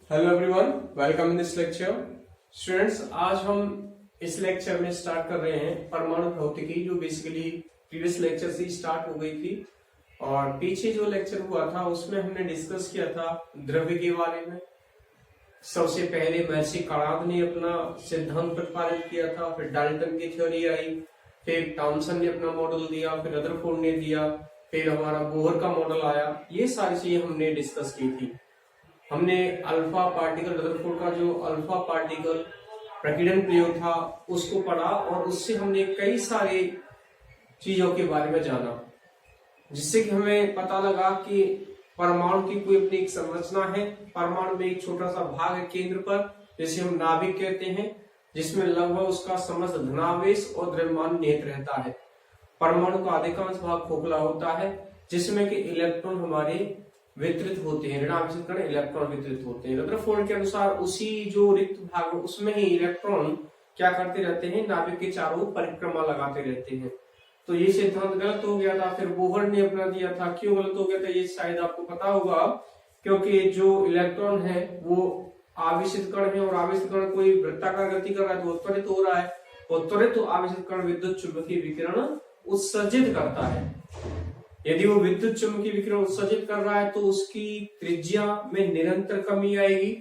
Hello everyone, welcome in this lecture. Students, आज हम इस लेक्चर में स्टार्ट कर रहे हैं परमाणु भौतिकी, जो बेसिकली प्रीवियस लेक्चर से स्टार्ट हो गई थी। और पीछे जो लेक्चर हुआ था उसमें हमने डिस्कस किया था द्रव्य के बारे में। सबसे पहले महर्षि कणाद ने अपना सिद्धांत प्रतिपादित किया था, फिर डाल्टन की थ्योरी आई, फिर टॉमसन ने अपना मॉडल दिया, फिर रदरफोर्ड ने दिया, फिर हमारा बोहर का मॉडल आया। ये सारी चीजें हमने डिस्कस की थी। हमने अल्फा पार्टिकल, रदरफोर्ड का जो अल्फा पार्टिकल प्रकीर्णन प्रयोग था उसको पढ़ा, और उससे हमने कई सारे चीजों के बारे में जाना, जिससे कि हमें पता लगा कि परमाणु की कोई अपनी एक संरचना है। परमाणु में एक छोटा सा भाग है केंद्र पर, जिसे हम नाभिक कहते हैं, जिसमें लगभग उसका समस्त धनावेश और द्रव्यमान निहित रहता है। परमाणु का अधिकांश भाग खोखला होता है, जिसमें कि इलेक्ट्रॉन हमारे वितरित होते हैं, ऋणावेशित कण इलेक्ट्रॉन वितरित होते हैं। रदरफोर्ड के अनुसार उसी जो रिक्त भाग है उसमें ही इलेक्ट्रॉन क्या करते रहते हैं, नाभिक के चारों परिक्रमा लगाते रहते हैं। तो ये सिद्धांत गलत हो गया था। फिर बोहर ने अपना दिया था। क्यों गलत हो गया था ये शायद आपको पता होगा, क्योंकि जो इलेक्ट्रॉन है वो आवेशित कण है, और आवेशित कण कोई वृत्ताकार गति कर रहा है तो त्वरित हो रहा है, और त्वरित तो आवेशित कण विद्युत चुंबकीय विकिरण उत्सर्जित करता है। यदि वो विद्युत चुंबकीय विकिरण उत्सर्जित कर रहा है तो उसकी त्रिज्या में निरंतर कमी आएगी।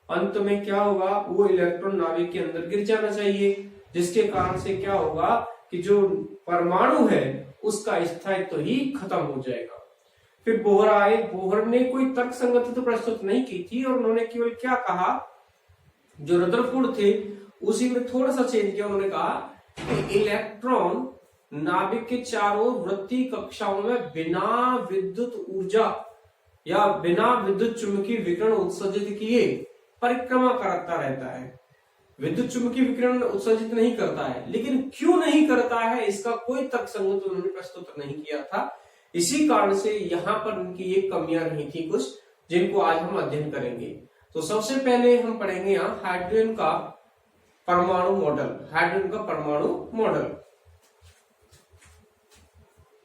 अंत में क्या होगा, वो इलेक्ट्रॉन नाभिक के अंदर गिर जाना चाहिए, जिसके कारण से क्या होगा कि जो परमाणु है उसका स्थायित्व ही खत्म हो जाएगा। फिर बोहर आए। बोहर ने कोई तर्क संगति तो प्रस्तुत नहीं की थी, और उन्होंने केवल क्या कहा, जो रदरफोर्ड थे उसी में थोड़ा सा चेंज किया। उन्होंने कहा कि इलेक्ट्रॉन नाभिक के चारों वृत्तीय कक्षाओं में बिना विद्युत ऊर्जा या बिना विद्युत चुंबकीय विकिरण उत्सर्जित किए परिक्रमा करता रहता है। विद्युत चुंबकीय विकिरण उत्सर्जित नहीं करता है, लेकिन क्यों नहीं करता है इसका कोई तर्कसंगत उन्होंने प्रस्तुत नहीं किया था। इसी कारण से यहाँ पर उनकी ये कमियां रही थी कुछ, जिनको आज हम अध्ययन करेंगे। तो सबसे पहले हम पढ़ेंगे यहाँ हाइड्रोजन का परमाणु मॉडल। हाइड्रोजन का परमाणु मॉडल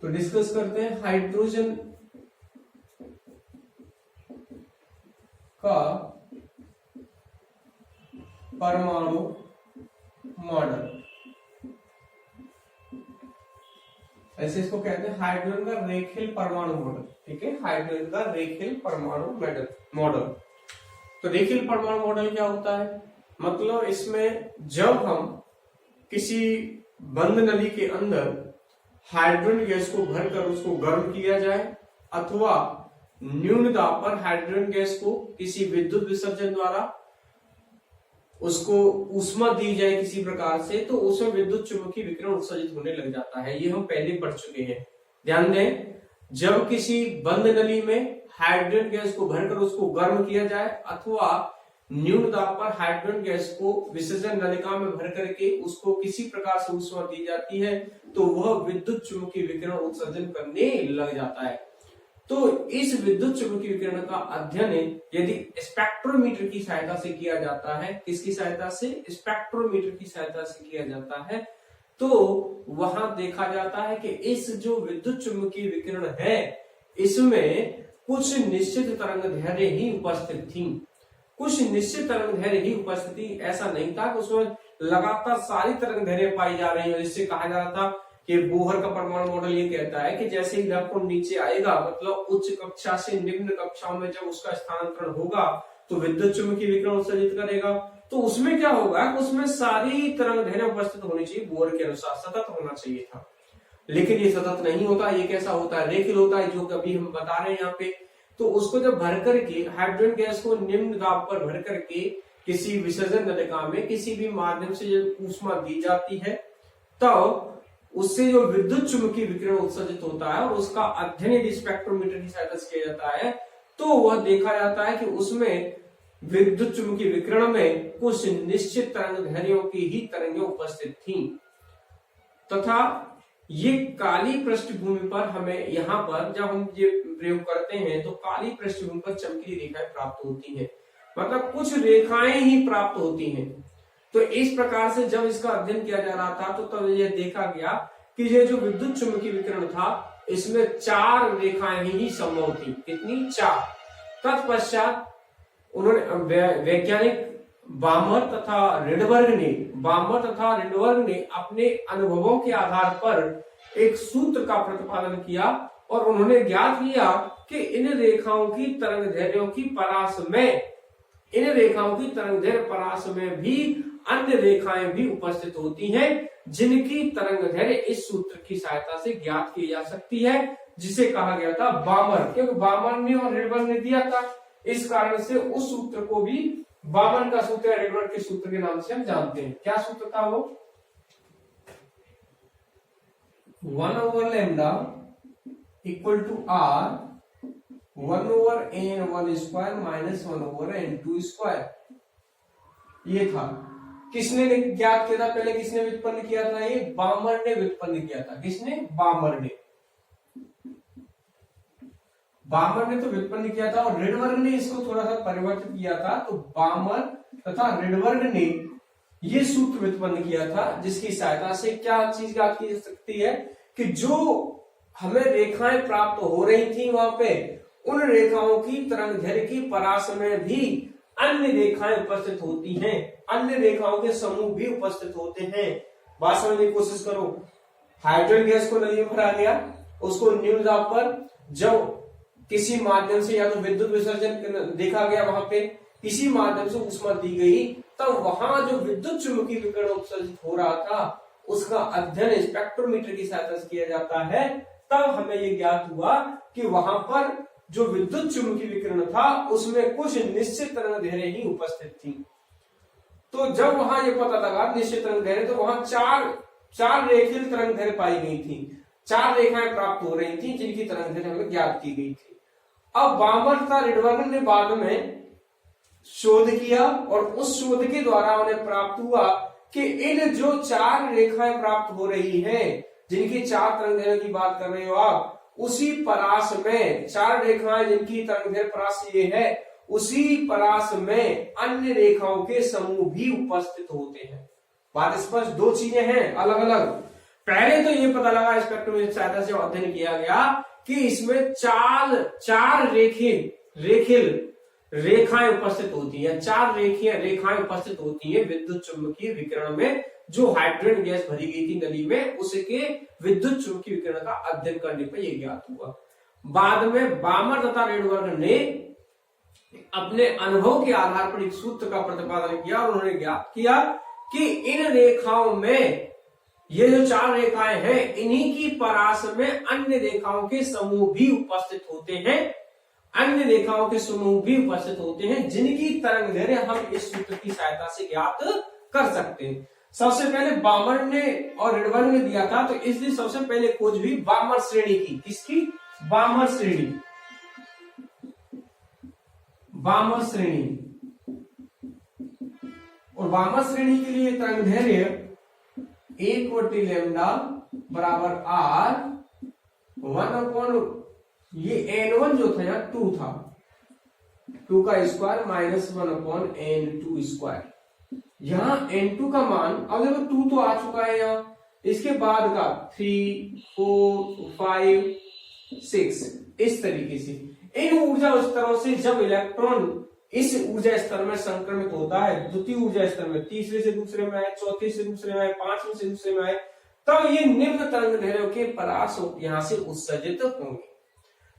तो डिस्कस करते हैं। हाइड्रोजन का परमाणु मॉडल, ऐसे इसको कहते हैं हाइड्रोजन का रेखीय परमाणु मॉडल। ठीक है, हाइड्रोजन का रेखीय परमाणु मॉडल। तो रेखीय परमाणु मॉडल क्या होता है, मतलब इसमें जब हम किसी बंद नली के अंदर हाइड्रोजन गैस को भरकर उसको गर्म किया जाए, अथवा न्यून दाब पर हाइड्रोजन गैस को किसी विद्युत विसर्जन द्वारा उसको ऊष्मा दी जाए किसी प्रकार से, तो उसमें विद्युत चुंबकीय विकिरण उत्सर्जित होने लग जाता है। ये हम पहले पढ़ चुके हैं। ध्यान दें, जब किसी बंद नली में हाइड्रोजन गैस को भरकर उसको गर्म किया जाए, अथवा न्यून दाब पर हाइड्रोजन गैस को विसर्जन नलिका में भर करके उसको किसी प्रकार से ऊष्मा दी जाती है, तो वह विद्युत चुंबकीय विकिरण उत्सर्जन करने लग जाता है। तो इस विद्युत चुंबकीय विकिरण का अध्ययन यदि स्पेक्ट्रोमीटर की सहायता से किया जाता है, किसकी सहायता से, स्पेक्ट्रोमीटर की सहायता से किया जाता है, तो वहां देखा जाता है कि इस जो विद्युत चुंबकीय विकिरण है इसमें कुछ निश्चित तरंग दैर्ध्य ही उपस्थित थी। कुछ निश्चित तरंग दैर्ध्य ही उपस्थिति, ऐसा नहीं था कि उसमें लगातार सारी तरंग दैर्ध्य पाई जा रही है। जिससे कहा जा रहा था कि बोहर का परमाणु मॉडल ये कहता है कि जैसे इलेक्ट्रॉन नीचे आएगा, मतलब उच्च कक्षा से निम्न कक्षाओं में जब उसका स्थानांतरण होगा तो विद्युत चुंबकीय विकिरण उत्सर्जित करेगा। तो उसमें क्या होगा कि उसमें सारी तरंग दैर्ध्य उपस्थित होनी चाहिए, बोहर के अनुसार सतत होना चाहिए था। लेकिन ये सतत नहीं होता, ये कैसा होता है, रेखीय होता है, जो कभी हम बता रहे हैं यहाँ पे। तो उसको जब भर करके हाइड्रोजन गैस को निम्न दाब पर भर करके किसी विसर्जन नलिका में किसी भी माध्यम से जब ऊष्मा दी जाती है, तो उससे जो विद्युत चुंबकीय विकिरण उत्सर्जित होता है और उसका अध्ययन यदि स्पेक्ट्रोमीटर की सहायता से किया जाता है, तो वह देखा जाता है कि उसमें विद्युत चुंबकीय विकिरण में कुछ निश्चित तरंग दैर्ध्यों की ही तरंगें उपस्थित थी, तथा ये काली पृष्ठभूमि पर हमें यहाँ पर जब हम ये प्रयोग करते हैं तो काली पृष्ठभूमि पर चमकीली रेखाएं प्राप्त होती हैं, मतलब कुछ रेखाएं ही प्राप्त होती हैं। तो इस प्रकार से जब इसका अध्ययन किया जा रहा था तो तब यह देखा गया कि ये जो विद्युत चुंबकीय विकिरण था इसमें 4 रेखाएं ही संभव थी। कितनी? 4। तत्पश्चात उन्होंने वैज्ञानिक बामर तथा रिडबर्ग ने अपने अनुभवों के आधार पर एक सूत्र का प्रतिपादन किया और उन्होंने ज्ञात किया कि इन रेखाओं की तरंगदैर्घ्यों की परास में भी अन्य रेखाएं भी उपस्थित होती हैं, जिनकी तरंगदैर्घ्य इस सूत्र की सहायता से ज्ञात की जा सकती है, जिसे कहा गया था बामर, क्योंकि बामर ने और रिडबर्ग ने दिया था। इस कारण से उस सूत्र को भी बामर का सूत्र या रिडबर्ग के सूत्र के नाम से हम जानते हैं। क्या सूत्र था वो? 1/λ equal to r 1/n1² minus 1/n2²। ये था। किसने ज्ञात किया था? पहले किसने व्युत्पन्न किया था? ये बामर ने व्युत्पन्न किया था। किसने? बामर ने तो व्युत्पन्न किया था और रिडबर्ग ने इसको थोड़ा सा परिवर्तित किया था। तो बामर तथा रिडबर्ग ने ये सूत्र व्युत्पन्न किया था, जिसकी सहायता से क्या चीज ज्ञात की जा सकती है कि जो हमें रेखाएं प्राप्त हो रही थी वहां पे, उन रेखाओं की तरंगदैर्घ्य की परास में भी अन्य रेखाएं उपस्थित होती हैं, अन्य रेखाओं के समूह भी उपस्थित होते हैं। बात समझने की कोशिश करो। हाइड्रोजन गैस को नदी में भरा गया, उसको न्यून दाब पर जब किसी माध्यम से या तो विद्युत विसर्जन देखा गया, वहां पे किसी माध्यम से ऊष्मा दी गई, तब वहां जो विद्युत चुंबकीय विकिरण उत्सर्जित हो रहा था उसका अध्ययन स्पेक्ट्रोमीटर की सहायता से किया जाता है। तब हमें यह ज्ञात हुआ कि वहां पर जो विद्युत चुंबकीय विकिरण था उसमें कुछ निश्चित तरंगदैर्घ्य ही उपस्थित थी। तो जब वहां ये पता लगा निश्चित तरंगदैर्घ्य, तो वहां चार रेखीय तरंगदैर्घ्य पाई गई थी, 4 रेखाएं प्राप्त हो रही थी, जिनकी तरंगदैर्घ्य हमें ज्ञात की गई थी। अब बामर तथा रिडबर्ग ने बाद में शोध किया और उस शोध के द्वारा उन्हें प्राप्त हुआ कि इन जो 4 रेखाएं प्राप्त हो रही हैं, जिनकी 4 तरंगदैर्घ्य की बात कर रहे हो आप, उसी परास में 4 रेखाएं जिनकी तरंगदैर्घ्य परास ये है, उसी परास में अन्य रेखाओं के समूह भी उपस्थित होते हैं। बात स्पष्ट? 2 चीजें हैं अलग अलग। पहले तो ये पता लगा स्पेक्ट्रोमीटर की सहायता से अध्ययन किया गया कि इसमें 4 रेखाएं उपस्थित होती है, 4 रेखाएं उपस्थित होती है विद्युत चुंबकीय विकिरण में। जो हाइड्रोजन गैस भरी गई थी नदी में, उसके विद्युत चुंबकीय विकिरण का अध्ययन करने पर यह ज्ञात हुआ। बाद में बामर तथा रिडबर्ग ने अपने अनुभव के आधार पर एक सूत्र का प्रतिपादन किया और उन्होंने ज्ञात किया कि इन रेखाओं में, ये जो 4 रेखाएं हैं, इन्हीं की परास में अन्य रेखाओं के समूह भी उपस्थित होते हैं, जिनकी तरंगदैर्घ्य हम इस सूत्र की सहायता से ज्ञात कर सकते हैं। सबसे पहले बामर ने और रिडबर्ग ने दिया था, तो इसलिए सबसे पहले खोज हुई बामर श्रेणी की। किसकी? बामर श्रेणी। और बामर श्रेणी के लिए तरंगदैर्घ्य 1/λ बराबर r 1/, ये n1 जो था यहाँ 2 था, 2 का स्क्वायर माइनस 1/n2²। यहाँ n2 का मान, अब देखो 2 तो आ चुका है यहाँ, इसके बाद का 3, 4, 5, 6, इस तरीके से इन ऊर्जा स्तरों से जब इलेक्ट्रॉन इस ऊर्जा स्तर में संक्रमित होता है, द्वितीय ऊर्जा स्तर में, तीसरे से दूसरे में आए, चौथे से दूसरे में आए, 5वें से दूसरे में आए, तब ये निम्न तरंगदैर्घ्यों के परास यहां से उत्सर्जित होंगे।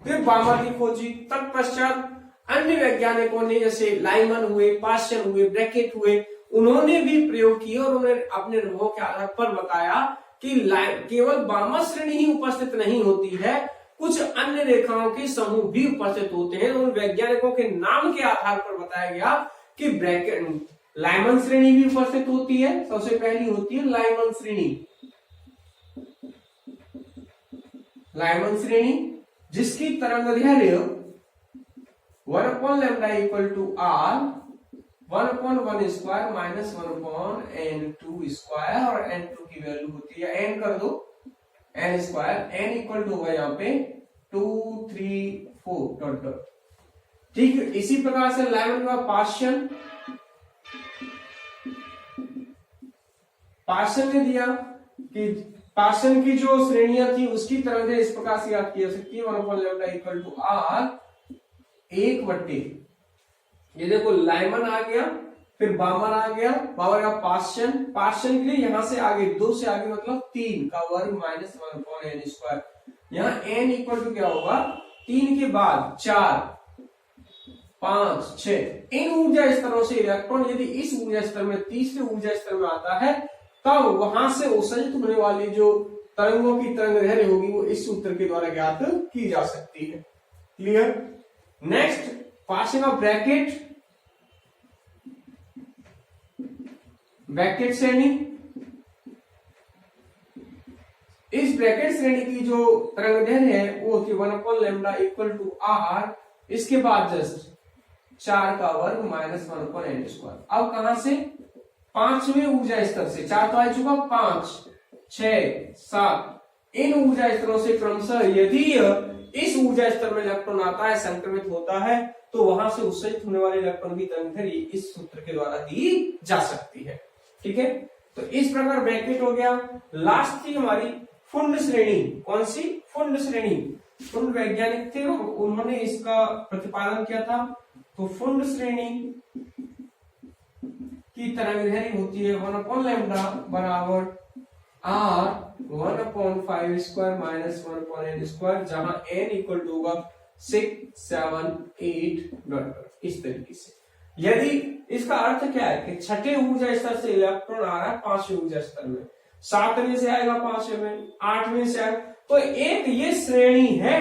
फिर बामर की खोजी, तत्पश्चात अन्य वैज्ञानिकों ने, जैसे लाइमन हुए, पाश्चन हुए, ब्रैकेट हुए, उन्होंने भी प्रयोग किए और उन्होंने अपने अनुभव के आधार पर बताया कि केवल बामर श्रेणी ही उपस्थित नहीं होती है, कुछ अन्य रेखाओं के समूह भी उपस्थित होते हैं। उन वैज्ञानिकों के नाम के आधार पर बताया गया कि ब्रैकेट लाइमन श्रेणी भी उपस्थित होती है। सबसे पहली होती है लाइमन श्रेणी, जिसकी तरंगदैर्घ्य 1/λ equal to r 1/1² minus 1/n2², और n2 की वैल्यू होती है, n कर दो, n² n इक्वल टू होगा यहाँ पे 2, 3, 4 . ठीक है। इसी प्रकार से लाइमन का पार्शन ने दिया कि पार्शन की जो श्रेणियां थी उसकी तरंगदैर्घ्य इस प्रकार से याद की जा सकती है, 1/λ इक्वल टू r 1/, ये देखो लाइमन आ गया, फिर बामर आ गया, बामर का पार्शियन, पार्शियन के लिए यहां से आगे 2 से आगे मतलब 3 का वर्ग माइनस 1/n²। यहाँ n इक्वल टू क्या होगा, 3 के बाद 4 5 6। इन ऊर्जा स्तरों से इलेक्ट्रॉन यदि इस ऊर्जा स्तर में तीसरे ऊर्जा स्तर में आता है तब वहां से उत्सर्जित होने वाली जो तरंगों की तरंगदैर्घ्य होगी वो इस सूत्र के द्वारा ज्ञात की जा सकती है। Clear. Next Persian of bracket, bracket श्रेणी। इस ब्रैकेट श्रेणी की जो तरंगदैर्घ्य है वो होती है 1/λ इक्वल टू r, इसके बाद जस्ट 4 का वर्ग माइनस 1/n²। अब कहां से, पांचवें ऊर्जा स्तर से, 4 तो आ चुका, 5 6 7 इन ऊर्जा स्तरों से क्रमशः यदि इस ऊर्जा स्तर में इलेक्ट्रॉन आता है, संक्रमित होता है, तो वहां से उत्सर्जित होने वाले इलेक्ट्रॉन की तरंगदैर्घ्य इस सूत्र के द्वारा दी जा सकती है। ठीक है, तो इस प्रकार ब्रैकेट हो गया। लास्ट थी हमारी फुंड श्रेणी। कौन सी, फुंड श्रेणी। फुंड वैज्ञानिक थे, उन्होंने इसका प्रतिपादन किया था। तो फुंड श्रेणी की तरंगदैर्घ्य होती है 1/λ बराबर r 1/5² माइनस 1/n², जहां n इक्वल टू होगा 6 7 8 इस तरीके से। यदि इसका अर्थ क्या है कि छठे ऊर्जा स्तर से इलेक्ट्रॉन आ रहा है पांचवें ऊर्जा स्तर में, 7वें से आएगा पांचवें में, 8वें से आएगा, तो एक ये श्रेणी है।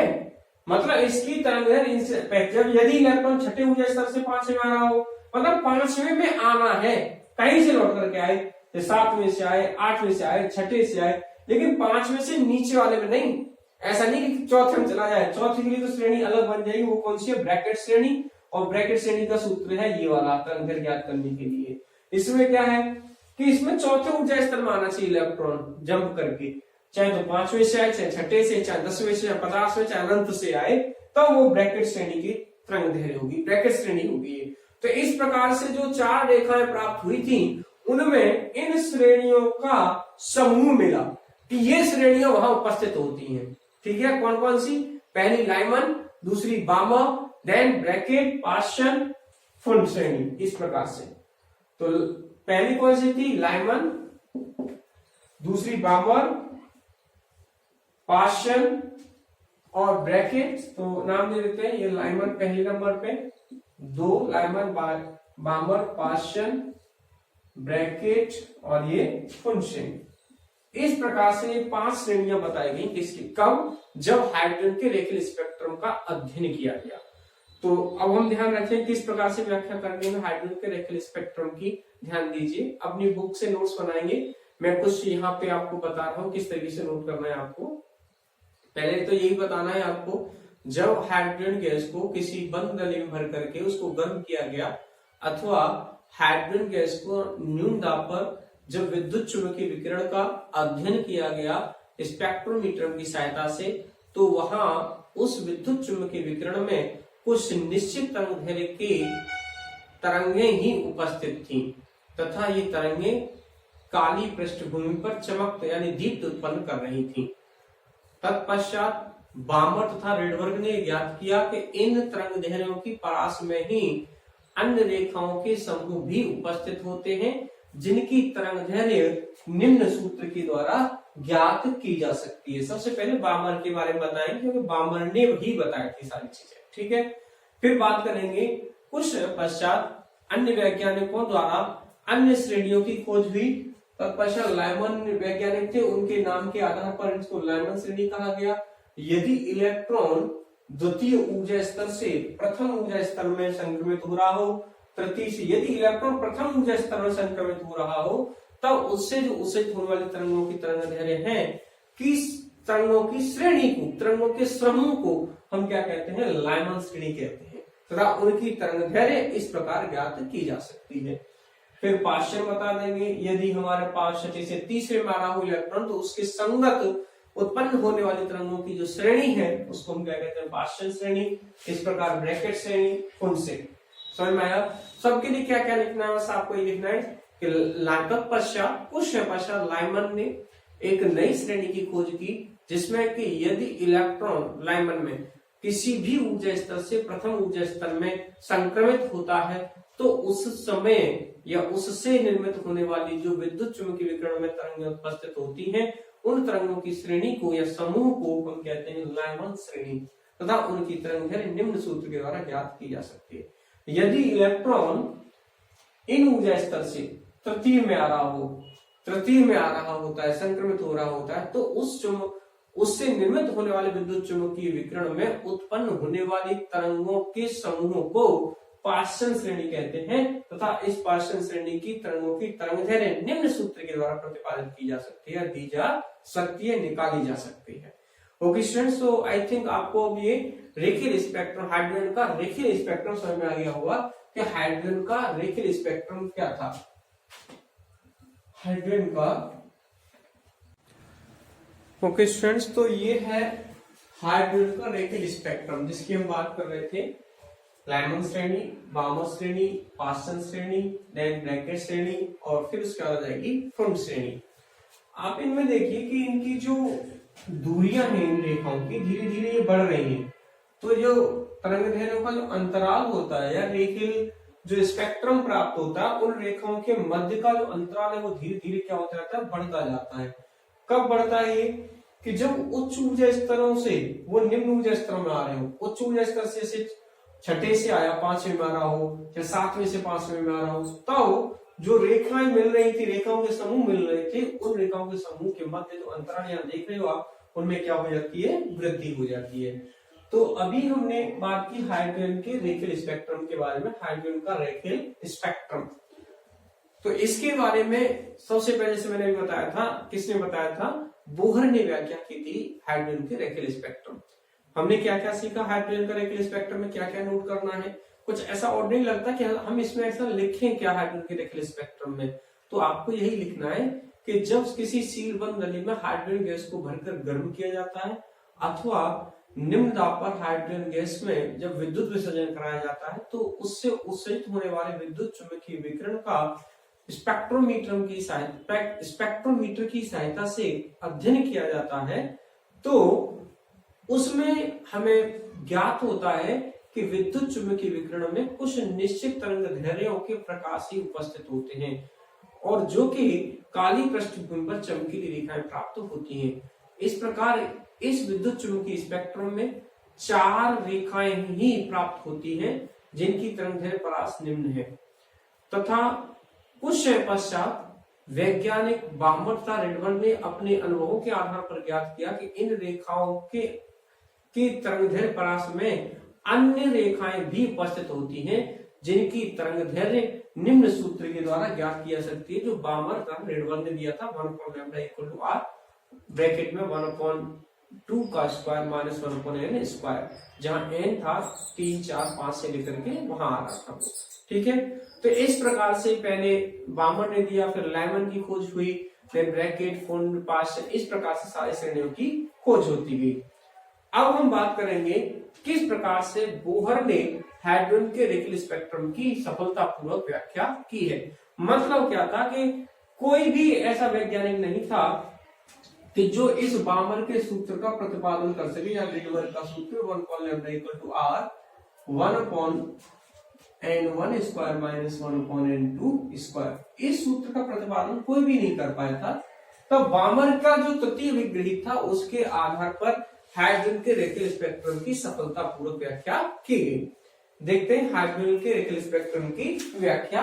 मतलब इसकी तरंगदैर्घ्य जब यदि इलेक्ट्रॉन छठे ऊर्जा स्तर से पांचवें में आ रहा हो, मतलब पांचवें में आना है, कहीं से लौट करके आए, 7वें से आए, 8वें से आए, छठे से आए, लेकिन 5वें से नीचे वाले में नहीं। ऐसा नहीं कि चौथे में चला जाए, चौथे के लिए तो श्रेणी अलग बन जाएगी। वो कौन सी है, ब्रैकेट श्रेणी। और ब्रैकेट श्रेणी का सूत्र है ये वाला तरंगदैर्घ्य ज्ञात करने के लिए। इसमें क्या है कि इसमें चौथे ऊर्जा स्तर में आना चाहिए इलेक्ट्रॉन जंप करके, चाहे तो 5वें से आए, चाहे छठे से, चाहे 10वें से, चाहे 50वें, चाहे अनंत से आए, तो वो ब्रैकेट श्रेणी की तरंगदैर्घ्य होगी, ब्रैकेट श्रेणी होगी। तो इस प्रकार से जो 4 रेखाएं प्राप्त हुई थी उनमें इन श्रेणियों का समूह मिला कि ये श्रेणियां वहां उपस्थित होती हैं। ठीक है, कौन कौन सी, पहली लाइमन, दूसरी बामर, देन ब्रैकेट, पार्शियन, फुंड श्रेणी, इस प्रकार से। तो पहली कौन सी थी, लाइमन, दूसरी बामर, पार्शियन और ब्रैकेट। तो नाम दे देते हैं, ये लाइमन पहले नंबर पे, 2 लाइमन, बामर, पार्शियन, ब्रैकेट और ये फुंड श्रेणी। इस प्रकार से ये 5 श्रेणियां बताई गई। किसकी, कब, जब हाइड्रोजन के रेखीय स्पेक्ट्रम का अध्ययन किया गया। तो अब हम ध्यान रखें किस प्रकार से व्याख्या करने में हाइड्रोजन के रेखीय स्पेक्ट्रम की, ध्यान दीजिए। अपनी बुक से नोट्स बनाएंगे, मैं कुछ यहाँ पे आपको बता रहा हूँ किस तरीके से नोट करना है आपको। पहले तो यही बताना है आपको, जब हाइड्रोजन गैस को किसी बंद नली में भर करके उसको गर्म किया गया, अथवा हाइड्रोजन गैस को न्यून दाब पर जब विद्युत चुंबकीय विकिरण का अध्ययन किया गया स्पेक्ट्रोमीटर की सहायता से, तो वहां उस विद्युत चुंबकीय विकिरण में कुछ निश्चित तरंगदैर्घ्य की तरंगे ही उपस्थित थीं, तथा ये तरंगे काली पृष्ठभूमि पर चमक यानी दीप्त उत्पन्न कर रही थीं। तत्पश्चात बामर तथा रेडबर्ग ने ज्ञात किया कि इन तरंगदैर्घ्यों की परास में ही अन्य रेखाओं के समूह भी उपस्थित होते हैं, जिनकी तरंगदैर्घ्य निम्न सूत्र के द्वारा ज्ञात की जा सकती है। सबसे पहले बामर के बारे में बताएंगे, क्योंकि बामर ने ही बताई थी सारी चीजें। ठीक है, फिर बात करेंगे कुछ पश्चात अन्य वैज्ञानिकों द्वारा अन्य श्रेणियों की खोज हुई। तत्पश्चात लाइमन वैज्ञानिक थे, उनके नाम के आधार पर इसको लाइमन श्रेणी कहा गया। यदि इलेक्ट्रॉन द्वितीय ऊर्जा स्तर से प्रथम ऊर्जा स्तर में संक्रमित हो रहा हो, तृतीय से यदि इलेक्ट्रॉन प्रथम ऊर्जा स्तर में संक्रमित हो रहा हो, तब उससे जो उत्सर्जित होने वाली तरंगों की तरंगदैर्घ्य है, किस तरंगों की श्रेणी को, तरंगों के समूह को हम क्या कहते हैं, लाइमन श्रेणी कहते हैं, तथा उनकी तरंगदैर्घ्य इस प्रकार ज्ञात की जा सकती है। फिर पार्शियन बता देंगे, यदि हमारे पास छठे से तीसरे में आ रहा हो इलेक्ट्रॉन, तो उसके संगत उत्पन्न होने वाली तरंगों की जो श्रेणी है उसको हम क्या कहते हैं, पार्शियन श्रेणी। इस प्रकार ब्रैकेट श्रेणी, फुंड श्रेणी। समझ में आया? सबके लिए क्या क्या लिखना है, बस आपको ये लिखना है कि पश्चात कुछ पश्चात लाइमन ने एक नई श्रेणी की खोज की, जिसमें कि यदि इलेक्ट्रॉन लाइमन में किसी भी ऊर्जा स्तर से प्रथम ऊर्जा स्तर में संक्रमित होता है तो उस समय या उससे निर्मित होने वाली जो विद्युत चुंबकीय विकिरण में तरंगें उपस्थित होती हैं, उन तरंगों की श्रेणी को या समूह को हम कहते हैं लाइमन श्रेणी, तथा उनकी तरंग दैर्घ्य निम्न सूत्र के द्वारा ज्ञात की जा सकती है। यदि इलेक्ट्रॉन इन ऊर्जा स्तर से तृतीय में आ रहा होता है, संक्रमित हो रहा होता है, तो उससे निर्मित होने वाले विद्युत चुंबकीय विकिरण में उत्पन्न होने वाली तरंगों के समूह को पार्शन श्रेणी कहते हैं, तथा इस पार्शन श्रेणी की तरंगों की तरंग दैर्घ्य निम्न सूत्र के द्वारा प्रतिपादित की जा सकती है, दी जा सकती है, निकाली जा सकती है। Okay students, so I think आपको अब ये रेखीय स्पेक्ट्रम, हाइड्रोजन का रेखीय स्पेक्ट्रम समझ में आ गया होगा कि हाइड्रोजन का रेखीय स्पेक्ट्रम क्या था। हाइड्रोजन का ओके स्टूडेंट्स, तो ये है हाइड्रोजन का रेखीय स्पेक्ट्रम जिसकी हम बात कर रहे थे। लाइमन श्रेणी, बामर श्रेणी, पार्सन श्रेणी, देन ब्रैकेट श्रेणी और फिर उसके बाद आ जाएगी फ्रंट श्रेणी। आप इनमें देखिए कि इनकी जो दूरियां हैं इन रेखाओं की धीरे धीरे ये बढ़ रही हैं, तो जो तरंग दैर्घ्यों का जो अंतराल होता है या रेखीय जो स्पेक्ट्रम प्राप्त होता है, उन रेखाओं के मध्य का जो अंतराल है वो धीरे धीरे क्या होता जाता है, बढ़ता जाता है। कब बढ़ता है ये, कि जब उच्च ऊर्जा स्तरों से वो निम्न ऊर्जा स्तरों में आ रहे हो। उच्च ऊर्जा स्तर से छठे से आया पांचवें में आ रहा हो या सातवें से पांचवें में आ रहा हो, तब जो रेखाएं मिल रही थी, रेखाओं के समूह मिल रहे थे, उन रेखाओं के समूह के मध्य जो अंतराल यहाँ देख रहे हो आप, उनमें क्या हो जाती है, वृद्धि हो जाती है। तो अभी हमने बात की हाइड्रोजन के रेखीय स्पेक्ट्रम के बारे में, हाइड्रोजन का रेखीय स्पेक्ट्रम। तो इसके बारे में सबसे पहले से मैंने भी बताया था, किसने बताया था, बोहर ने व्याख्या की थी हाइड्रोजन के रेखीय स्पेक्ट्रम। हमने क्या क्या सीखा, हाइड्रोजन का रेखीय स्पेक्ट्रम में क्या क्या नोट करना है। कुछ ऐसा और नहीं लगता कि हम इसमें ऐसा लिखें क्या हाइड्रोजन के रेखीय स्पेक्ट्रम में, तो आपको यही लिखना है कि जब किसी सीलबंद नली में हाइड्रोजन गैस को भरकर गर्म किया जाता है अथवा निम्न दाब पर हाइड्रोजन गैस में जब विद्युत विसर्जन कराया जाता है, तो उससे उत्सर्जित होने वाले विद्युत चुंबकीय विकिरण का स्पेक्ट्रोमीटर की सहायता से अध्ययन किया जाता है, तो उसमें हमें ज्ञात होता है कि विद्युत चुंबकीय विकिरण में कुछ निश्चित तरंग दैर्घ्यों के प्रकाश ही उपस्थित होते हैं और जो कि काली पृष्ठभूमि पर चमकीली रेखाएं प्राप्त होती हैं। इस प्रकार इस विद्युत चुंबकीय स्पेक्ट्रम में 4 रेखाएं ही प्राप्त होती हैं जिनकी तरंग दैर्घ्य परास निम्न है, तथा कुछ समय पश्चात वैज्ञानिक बामर तथा रेडबर्न ने अपने अनुभवों के आधार पर ज्ञात किया कि इन रेखाओं के तरंग दैर्घ्य परास में अन्य रेखाएं भी उपस्थित होती हैं जिनकी तरंग दैर्घ्य निम्न सूत्र के द्वारा ज्ञात की जा सकती है, जो बामर तथा रेडबर्न ने दिया था, 1/λ ब्रैकेट में 1/2 का स्क्वायर माइनस 1/n स्क्वायर, जहां n था 3, 4, 5 से लेकर के वहां आ रहा था। ठीक है, तो इस प्रकार से पहले बामर ने दिया, फिर लाइमन की खोज हुई, फिर ब्रैकेट, फुंड, पार्शन, इस प्रकार से सारी श्रेणियों की खोज होती गई। अब हम बात करेंगे किस प्रकार से बोहर ने हाइड्रोजन के रेखीय स्पेक्ट्रम की सफलतापूर्वक व्याख्या की है। मतलब क्या था कि कोई भी ऐसा वैज्ञानिक नहीं था कि जो इस बामर के सूत्र का प्रतिपादन कर सके, या रेडबर्न का सूत्र 1/λ = 1/n1 square minus 1/n2 square, इस सूत्र का प्रतिपादन कोई भी नहीं कर पाया था। तो बामर का जो तृतीय विग्रहित था उसके आधार पर हाइड्रोजन के रेखीय स्पेक्ट्रम की सफलतापूर्वक व्याख्या की गई। देखते हैं हाइड्रोजन के रेखीय स्पेक्ट्रम की व्याख्या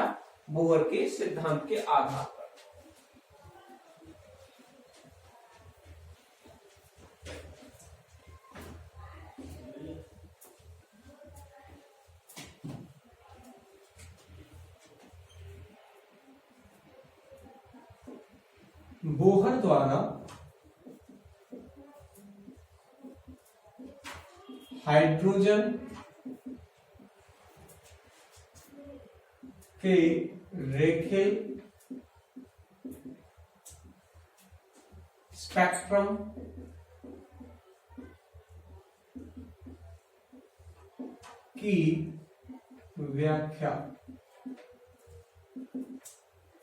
बोहर के सिद्धांत के आधार पर। बोहर द्वारा हाइड्रोजन के रेखीय स्पेक्ट्रम की व्याख्या,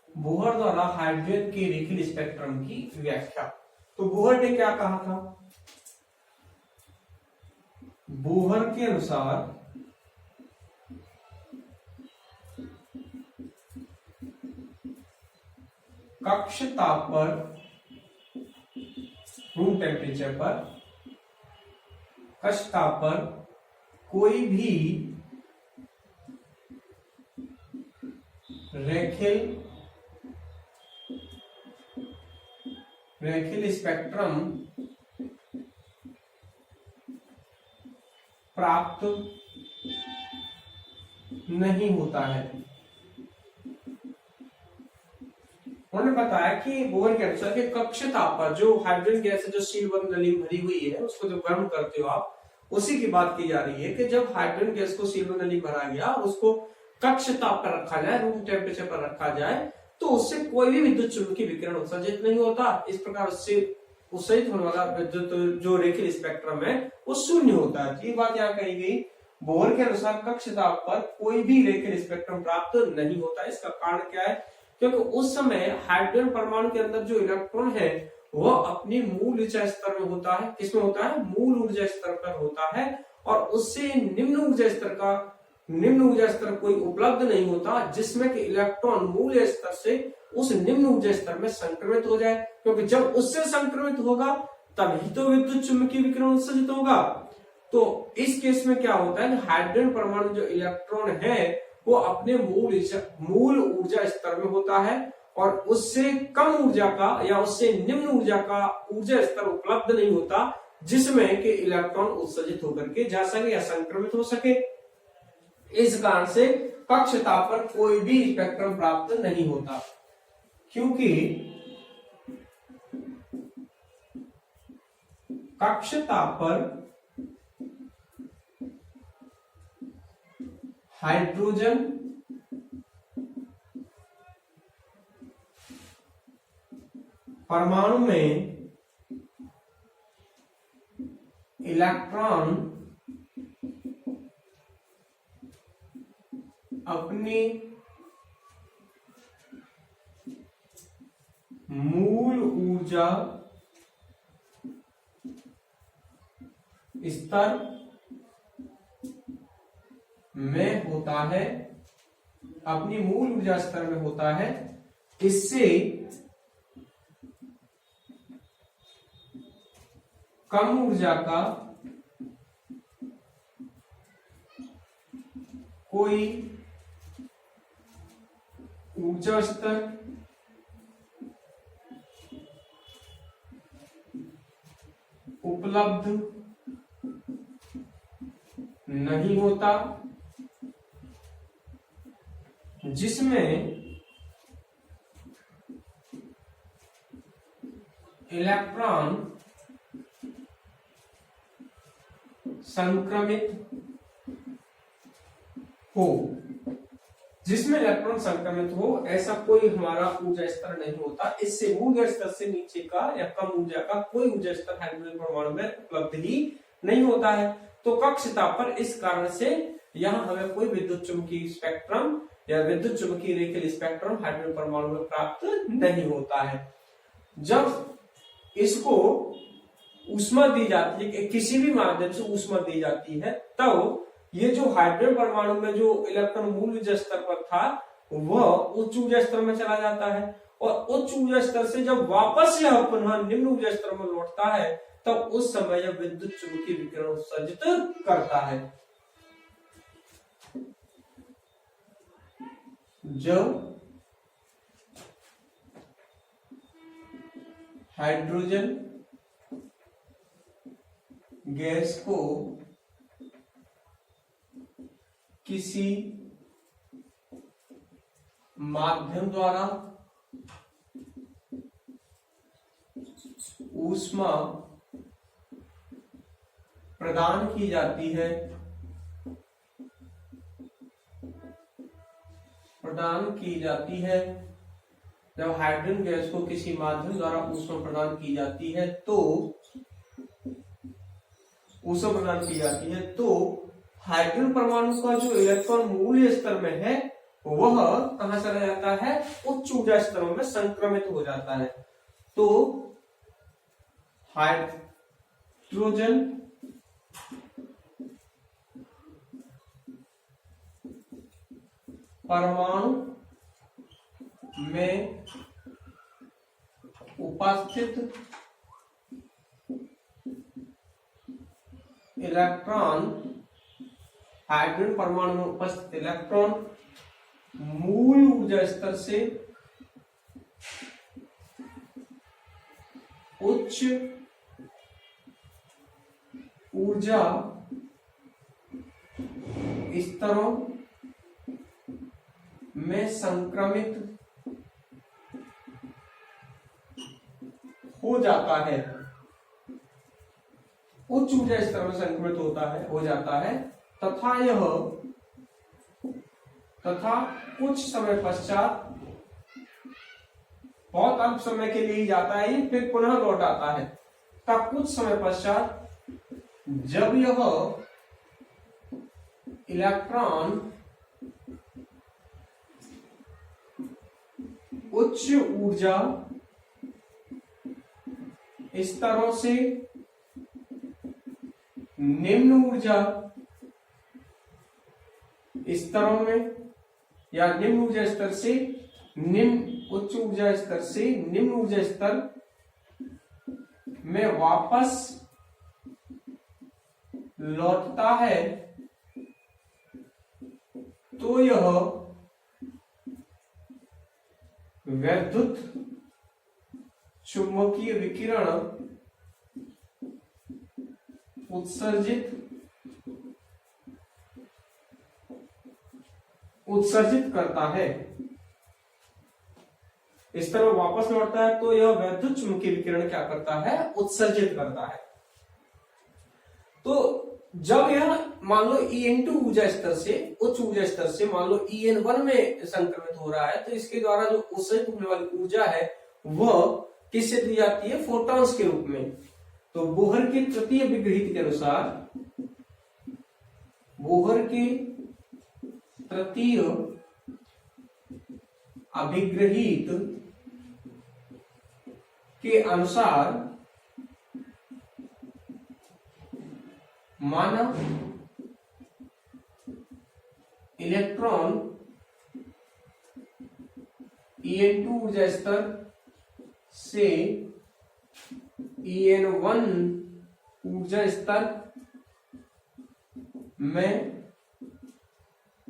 बोहर द्वारा हाइड्रोजन के रेखीय स्पेक्ट्रम की व्याख्या। तो बोहर ने क्या कहा था, बोहर के अनुसार कक्ष ताप पर, रूम टेम्परेचर पर, कक्ष ताप पर कोई भी रेखीय स्पेक्ट्रम प्राप्त नहीं होता है। उन्होंने बताया कि बोहर के अनुसार कि कक्ष ताप पर जो हाइड्रोजन गैस है, जो सीलबंद नली भरी हुई है, उसको जब गर्म करते हो आप, उसी की बात की जा रही है कि जब हाइड्रोजन गैस को सीलबंद नली भरा गया और उसको कक्ष ताप पर रखा जाए, रूम टेम्परेचर पर रखा जाए, तो उससे कोई भी विद्युत चुंबकीय विकिरण उत्सर्जित नहीं होता। इस प्रकार उससे उत्सर्जित होने वाला विद्युत जो रेखीय स्पेक्ट्रम है वो शून्य होता है। ये बात यहाँ कही गई, बोहर के अनुसार कक्ष ताप पर कोई भी रेखीय स्पेक्ट्रम प्राप्त नहीं होता। इसका कारण क्या है? क्योंकि उस समय हाइड्रोजन परमाणु के अंदर जो इलेक्ट्रॉन है वह अपनी मूल ऊर्जा स्तर में होता है। किसमें होता है? मूल ऊर्जा स्तर पर होता है, और उससे निम्न ऊर्जा स्तर कोई उपलब्ध नहीं होता जिसमें कि इलेक्ट्रॉन मूल स्तर से उस निम्न ऊर्जा स्तर में संक्रमित हो जाए, क्योंकि जब उससे संक्रमित होगा तभी तो विद्युत चुंबकीय विकिरण उत्सर्जित होगा। तो इस केस में क्या होता है? हाइड्रोजन परमाणु जो इलेक्ट्रॉन है वो अपने मूल ऊर्जा स्तर में होता है, और उससे कम ऊर्जा का या उससे निम्न ऊर्जा का ऊर्जा स्तर उपलब्ध नहीं होता जिसमें कि इलेक्ट्रॉन उत्सर्जित होकर के जा सके या संक्रमित हो सके। इस कारण से कक्ष ताप पर कोई भी स्पेक्ट्रम प्राप्त नहीं होता, क्योंकि कक्ष ताप पर हाइड्रोजन परमाणु में इलेक्ट्रॉन अपनी मूल ऊर्जा स्तर में होता है, अपनी मूल ऊर्जा स्तर में होता है। इससे कम ऊर्जा का कोई ऊर्जा स्तर उपलब्ध नहीं होता, जिसमें इलेक्ट्रॉन संक्रमित हो। जिसमें इलेक्ट्रॉन संक्रमित हो ऐसा कोई हमारा ऊर्जा स्तर नहीं होता। इससे ऊर्जा स्तर से नीचे का या कम ऊर्जा का कोई ऊर्जा स्तर हाइड्रोजन परमाणु में उपलब्ध ही नहीं होता है। तो कक्ष ताप पर इस कारण से यहाँ हमें कोई विद्युत चुंबकीय स्पेक्ट्रम या विद्युत चुंबकीय रेखीय स्पेक्ट्रम हाइड्रोजन परमाणु में प्राप्त नहीं होता है। जब इसको ऊष्मा दी जाती है, किसी भी माध्यम से ऊष्मा दी जाती है, तब ये जो हाइड्रोजन परमाणु में जो इलेक्ट्रॉन मूल ऊर्जा स्तर पर था वह उच्च ऊर्जा स्तर में चला जाता है, और उच्च ऊर्जा स्तर से जब वापस यह पुनः निम्न ऊर्जा स्तर में लौटता है तब उस समय यह विद्युत चुंबकीय विकिरण उत्सर्जित करता है। जब हाइड्रोजन गैस को किसी माध्यम द्वारा ऊष्मा प्रदान की जाती है, जब हाइड्रोजन गैस को किसी माध्यम द्वारा ऊष्मा प्रदान की जाती है तो हाइड्रोजन परमाणु का जो इलेक्ट्रॉन मूल स्तर में है वह कहां चला जाता है? उच्च ऊर्जा स्तरों में संक्रमित हो जाता है। तो हाइड्रोजन परमाणु में उपस्थित इलेक्ट्रॉन, हाइड्रोजन परमाणु में उपस्थित इलेक्ट्रॉन मूल ऊर्जा स्तर से उच्च ऊर्जा स्तरों में संक्रमित हो जाता है, उच्च ऊर्जा स्तर में संक्रमित हो जाता है तथा कुछ समय पश्चात, बहुत अल्प समय के लिए जाता है ये, फिर पुनः लौट आता है। तब कुछ समय पश्चात जब यह इलेक्ट्रॉन उच्च ऊर्जा स्तरों से निम्न ऊर्जा स्तरों में, या निम्न ऊर्जा स्तर से उच्च ऊर्जा स्तर से निम्न ऊर्जा स्तर में वापस लौटता है, तो यह वैद्युत चुंबकीय विकिरण उत्सर्जित करता है। इस तरह वापस लौटता है तो यह वैद्युत चुंबकीय विकिरण क्या करता है, उत्सर्जित करता है। तो जब यह मान लो En2 ऊर्जा स्तर से, उच्च ऊर्जा स्तर से मान लो En1 में संक्रमित हो रहा है, तो इसके द्वारा जो उत्सर्जित होने वाली ऊर्जा है वह किससे दी जाती है, फोटॉन्स के रूप में। तो बोहर के तृतीय विग्रहित के अनुसार, बोहर के तृतीय अभिग्रहित के अनुसार माना इलेक्ट्रॉन En2 ऊर्जा स्तर से En1 ऊर्जा स्तर में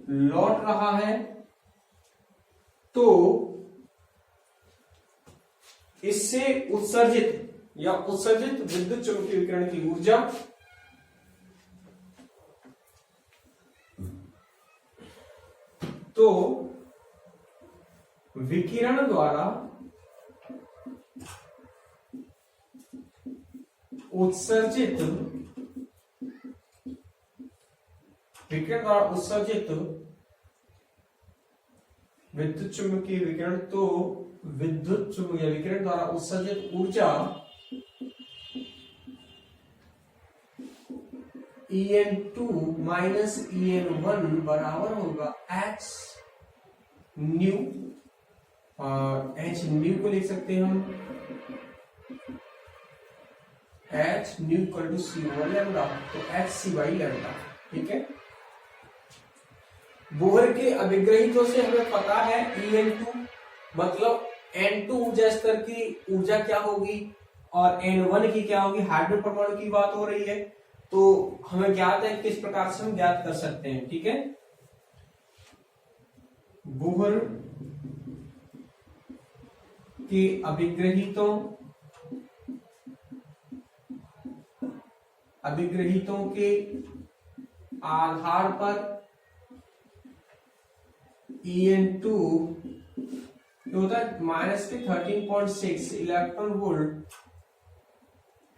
लौट रहा है, तो इससे उत्सर्जित विद्युत चुंबकीय विकिरण की ऊर्जा तो विकिरण द्वारा उत्सर्जित विद्युत चुंबकीय विकिरण, तो विद्युत चुंबकीय विकिरण द्वारा उत्सर्जित ऊर्जा En2 माइनस En1 बराबर होगा h न्यू, और h न्यू को लिख सकते हैं हम h nu equal to C over lambda, तो h सी बाई लैम्डा। ठीक है, बोहर के अभिग्रहितों से हमें पता है En2 मतलब N2 ऊर्जा स्तर की ऊर्जा क्या होगी और N1 की क्या होगी, हाइड्रोजन परमाणु की बात हो रही है, तो हमें ज्ञात है किस प्रकार से हम ज्ञात कर सकते हैं। ठीक है, बोहर के अभिग्रहितों के आधार पर En2 जो होता है माइनस के 13.6 electron volt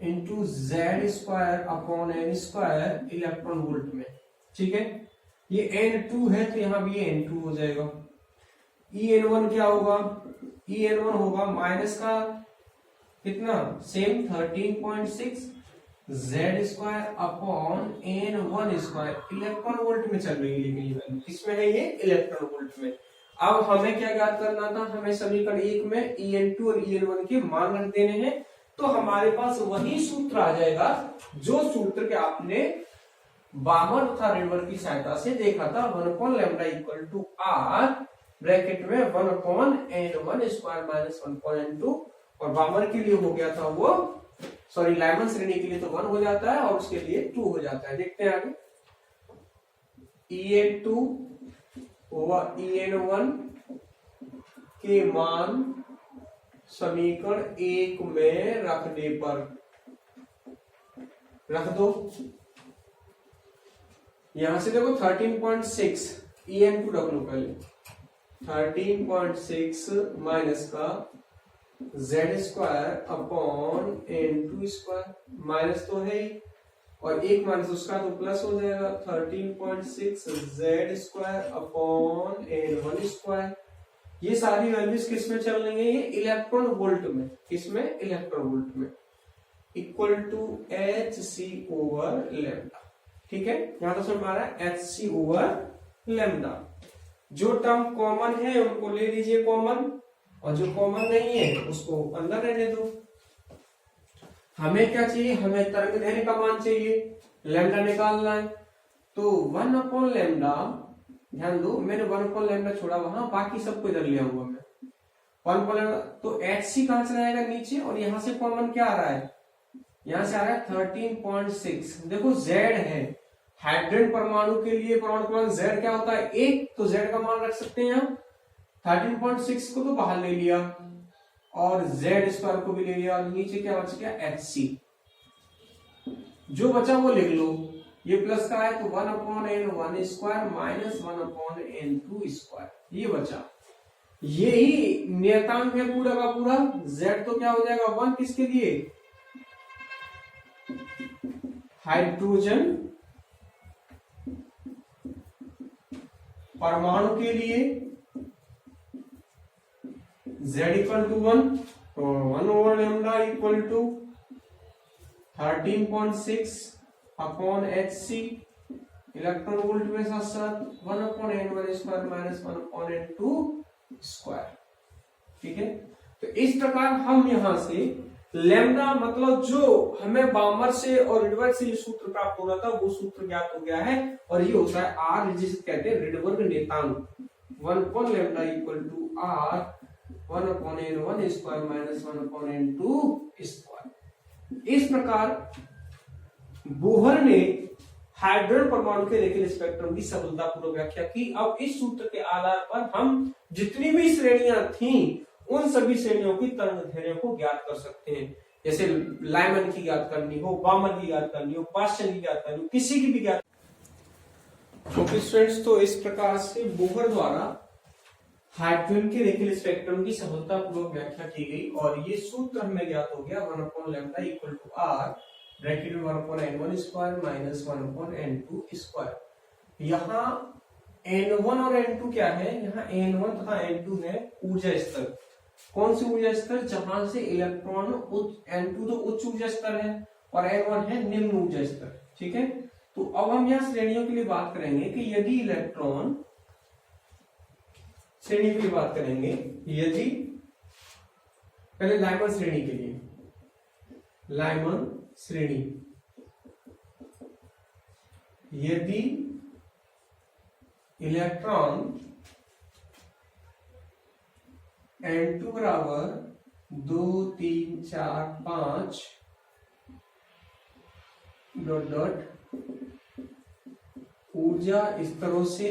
into Z square upon N square electron volt में। ठीक है, ये N2 है तो यहां भी N2 हो जाएगा। En1 क्या होगा, En1 होगा माइनस का कितना, same 13.6 Z square upon N1 square, electron volt में चल रही है लेकिन ये वैल्यू किसमें है, ये इलेक्ट्रॉन वोल्ट में। अब हमें क्या ज्ञात करना था, हमें समीकरण 1 में En2 और En1 के मान रख देने हैं, तो हमारे पास वही सूत्र आ जाएगा जो सूत्र के आपने वामन तथा ऋणवर्ग की सहायता से देखा था। 1/λ इक्वल टू आर ब्रैकेट में 1/n1 स्क्वायर माइनस 1/n2, और वामन के लिए हो गया था वो, सॉरी लाइमन श्रेणी के लिए तो 1 हो जाता है और उसके लिए 2 हो जाता है। देखते हैं आगे, En2 ओवर En1 के मान समीकरण 1 में रखने पर, रख दो। यहां से देखो 13.6 En2 रख लो पहले, 13.6 माइनस का z square upon n2 square, minus तो है ही और एक माइनस उसका तो प्लस हो जाएगा, 13.6 z square upon n1 square. ये सारी वैल्यूज किस में चल रही है, ये इलेक्ट्रॉन वोल्ट में, किसमें, इलेक्ट्रॉन वोल्ट में, equal to hc over lambda. ठीक है, यहां तो समझ आ रहा है, hc ओवर लैम्डा। जो टर्म कॉमन है उनको ले लीजिए कॉमन, और जो कॉमन नहीं है उसको अंदर रहने दो। हमें क्या चाहिए, हमें तरंगदैर्घ्य का मान चाहिए, लैम्डा निकालना है। तो 1/λ, ध्यान दो मैंने 1/λ छोड़ा वहां, बाकी सबको इधर ले आऊंगा मैं। 1/λ तो hc कहां से आएगा नीचे, और यहां से कॉमन क्या आ रहा है, यहां से आ रहा है 13.6। देखो z है, हाइड्रोजन परमाणु के लिए परमाणु क्रमांक z क्या होता है 1, तो z का मान रख सकते हैं हम। 13.6 को तो बाहर ले लिया और z स्क्वायर को भी ले लिया, और नीचे क्या बच गया hc। जो बचा वो लिख लो, ये प्लस का है तो 1/n1 square minus 1/n2 square, ये बचा। यही नियतांक है पूरा का पूरा। z तो क्या हो जाएगा 1, किसके लिए, हाइड्रोजन परमाणु के लिए, z इक्वल टू 1, तो 1/λ equal to 13.6 upon hc, electron volt में साथ साथ 1/n1 square minus 1/n2 square. ठीक है, तो इस प्रकार हम यहां से लैम्डा मतलब जो हमें बामर से और ऋणवर्ग से ये सूत्र प्राप्त हो रहा था वो सूत्र ज्ञात हो गया है, और ये होता है आर, जिसे कहते हैं ऋणवर्ग नेतांक। 1/λ equal to R 1/n1 square minus 1/n2 square. इस प्रकार बोहर ने हाइड्रोजन परमाणु के रेखीय स्पेक्ट्रम की सफलतापूर्वक व्याख्या की। अब इस सूत्र के आधार पर हम जितनी भी श्रेणियां थीं उन सभी श्रेणियों की तरंगदैर्घ्य को ज्ञात कर सकते हैं। जैसे लाइमन की ज्ञात करनी हो, बामर की ज्ञात करनी हो, पाश्चन की ज्ञात करनी हो, किसी की भी ज्ञात। तो स्टूडेंट्स, तो इस प्रकार से बोहर द्वारा हाइड्रोजन के रेखीय स्पेक्ट्रम की सफलतापूर्वक व्याख्या की गई, और ये सूत्र हमें ज्ञात हो गया 1/λ इक्वल टू आर ब्रैकेट में 1/n1 square minus 1/n2 square. यहाँ n1 और n2 क्या है, यहाँ n1 तथा n2 है ऊर्जा स्तर। कौन सी ऊर्जा स्तर, जहां से इलेक्ट्रॉन उच्च, n2 तो उच्च ऊर्जा स्तर है और n1 है निम्न ऊर्जा स्तर। ठीक है, तो अब हम यहाँ श्रेणियों के लिए बात करेंगे कि यदि इलेक्ट्रॉन, श्रेणी की बात करेंगे, यदि पहले लाइमन श्रेणी के लिए, लाइमन श्रेणी, यदि इलेक्ट्रॉन n2 बराबर 2, 3, 4, 5 डॉट डॉट ऊर्जा स्तरों से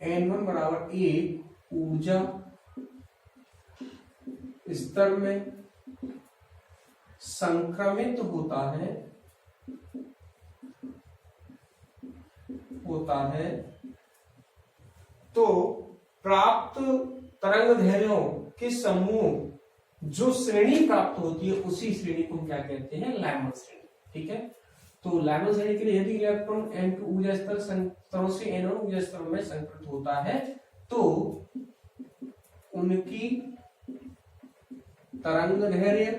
n1 बराबर 1 ऊर्जा स्तर में संक्रमित होता है तो प्राप्त तरंगदैर्घ्यों के समूह जो श्रेणी प्राप्त होती है उसी श्रेणी को क्या कहते हैं, लाइमन श्रेणी। ठीक है, तो लाइमन श्रेणी के लिए यदि इलेक्ट्रॉन n2 ऊर्जा स्तरों से n1 ऊर्जा स्तर में संक्रमित होता है तो उनकी तरंगदैर्घ्य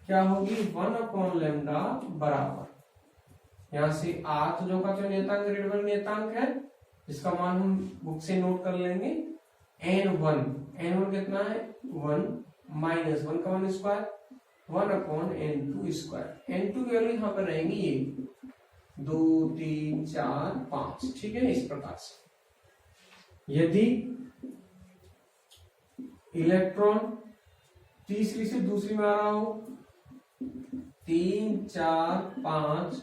क्या होगी, 1/λ बराबर, यहां से r जो का जो नियतांक ऋणवर्ग नियतांक है जिसका मान हम बुक से नोट कर लेंगे, n1 कितना है 1 माइनस 1 का 1 स्क्वायर 1/n2 n2 की वैल्यू यहाँ पर रहेंगी ये 2 3 4 5, ठीक है। इस प्रकार से यदि इलेक्ट्रॉन तीसरी से दूसरी में आ रहा हो 3 4 5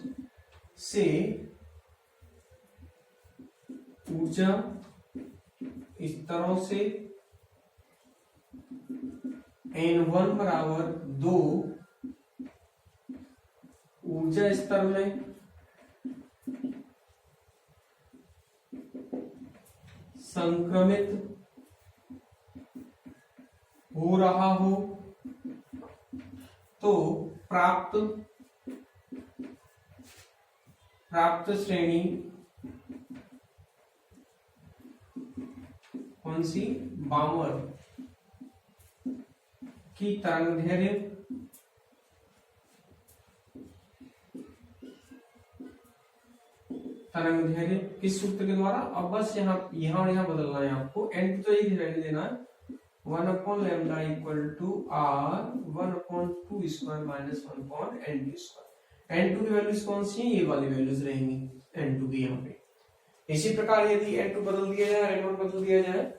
से ऊर्जा इस तरह से n1 बराबर 2 ऊर्जा स्तर में संक्रमित हो रहा हो तो प्राप्त श्रेणी कौन सी? बामर की तरंगदैर्घ्य किस सूत्र के द्वारा? अब बस यहाँ बदलना है आपको। n तो यही वैल्यू देना है 1/λ equal to r 1/2 square minus 1/n2 square. n2 की वैल्यूज कौन सी है? ये वाली वैल्यूज रहेंगी n2 की यहाँ पे। इसी प्रकार यदि n2 बदल दिया जाए, n1 बदल दिया जाए,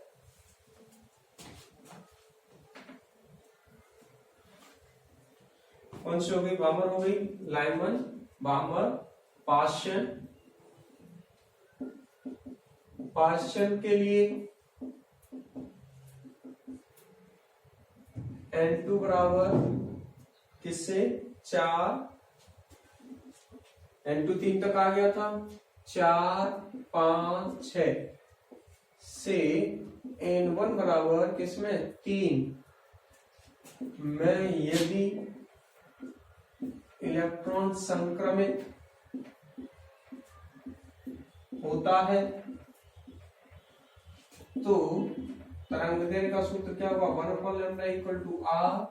कौन सी हो गई? बामर हो गई, लाइमन, बामर, पाश्चन के लिए n2 बराबर किससे? 4, n2 3 तक आ गया था, 4 5 6 से n1 बराबर किसमें? 3 में यदि इलेक्ट्रॉन संक्रमित होता है तो तरंगदैर्घ्य का सूत्र क्या होगा? 1/λ equal to r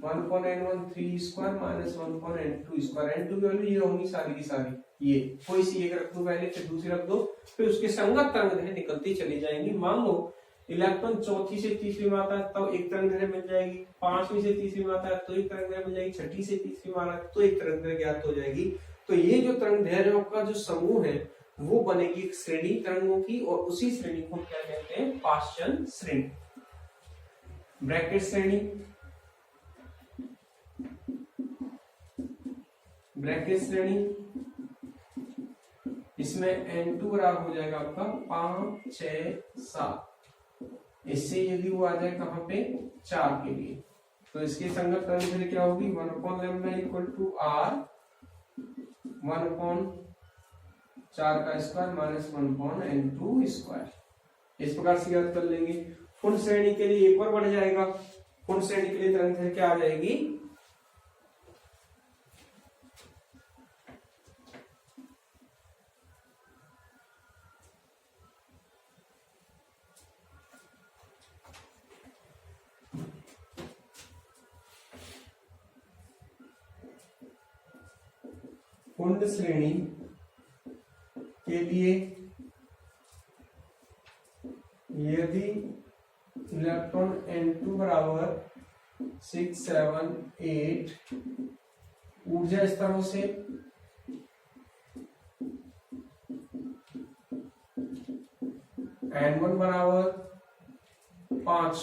1/n1 3 square minus 1/n2 square. n2 की वैल्यू ये होंगी सारी की सारी, ये कोई सी एक रख दो पहले, फिर दूसरी रख दो, फिर उसके संगत तरंगदैर्घ्य निकलती चली जाएंगी। मान लो इलेक्ट्रॉन चौथी से तीसरी में आता है तो एक तरंगदैर्घ्य मिल जाएगी, पांचवी से तीसरी में आता है तो एक तरंगदैर्घ्य मिल जाएगी, छठी से तीसरी में आ रहा है तो एक तरंगदैर्घ्य ज्ञात हो जाएगी। तो ये जो तरंगदैर्घ्यों का जो समूह है वो बनेगी एक श्रेणी तरंगों की, और उसी श्रेणी को क्या कहते हैं? पाश्चन श्रेणी, ब्रैकेट श्रेणी, ब्रैकेट श्रेणी। इसमें n2 बराबर हो जाएगा आपका 5 6 7। इससे यदि वो आ जाए कहां पे? 4 के लिए, तो इसके संगत तरंगदैर्घ्य क्या होगी? 1/λ इक्वल टू r 1/4 का स्क्वायर माइनस 1/n2 स्क्वायर। इस प्रकार से याद कर लेंगे। पूर्ण श्रेणी के लिए एक बार बढ़ जाएगा, पूर्ण श्रेणी के लिए तरंगदैर्घ्य क्या आ जाएगी? पूर्ण श्रेणी के लिए यदि इलेक्ट्रॉन n2 बराबर 6 7 8 ऊर्जा स्तरों से n1 बराबर 5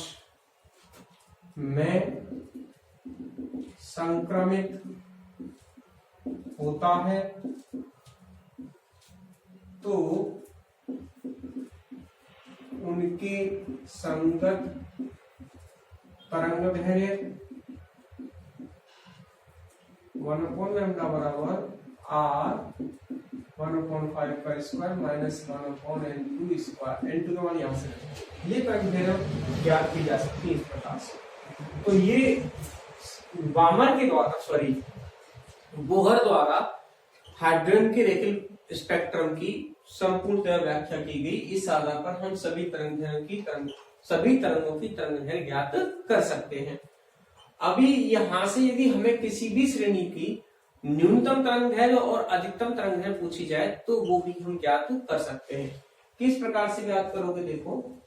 में संक्रमित होता है तो उनके संगत तरंगदैर्घ्य 1/λ बराबर r 1/5 का square minus 1/n2 square. n2 का मान यहां से ये तरंगदैर्घ्य ज्ञात की जा सकती है इस प्रकार से। तो ये बामर के द्वारा बोहर द्वारा हाइड्रोजन के रेखीय स्पेक्ट्रम की संपूर्णतः व्याख्या की गई। इस आधार पर हम सभी तरंगों की तरंगदैर्घ्य ज्ञात कर सकते हैं। अभी यहां से यदि हमें किसी भी श्रेणी की न्यूनतम तरंगदैर्घ्य और अधिकतम तरंगदैर्घ्य पूछी जाए तो वो भी हम ज्ञात कर सकते हैं। किस प्रकार से ज्ञात करोगे? देखो,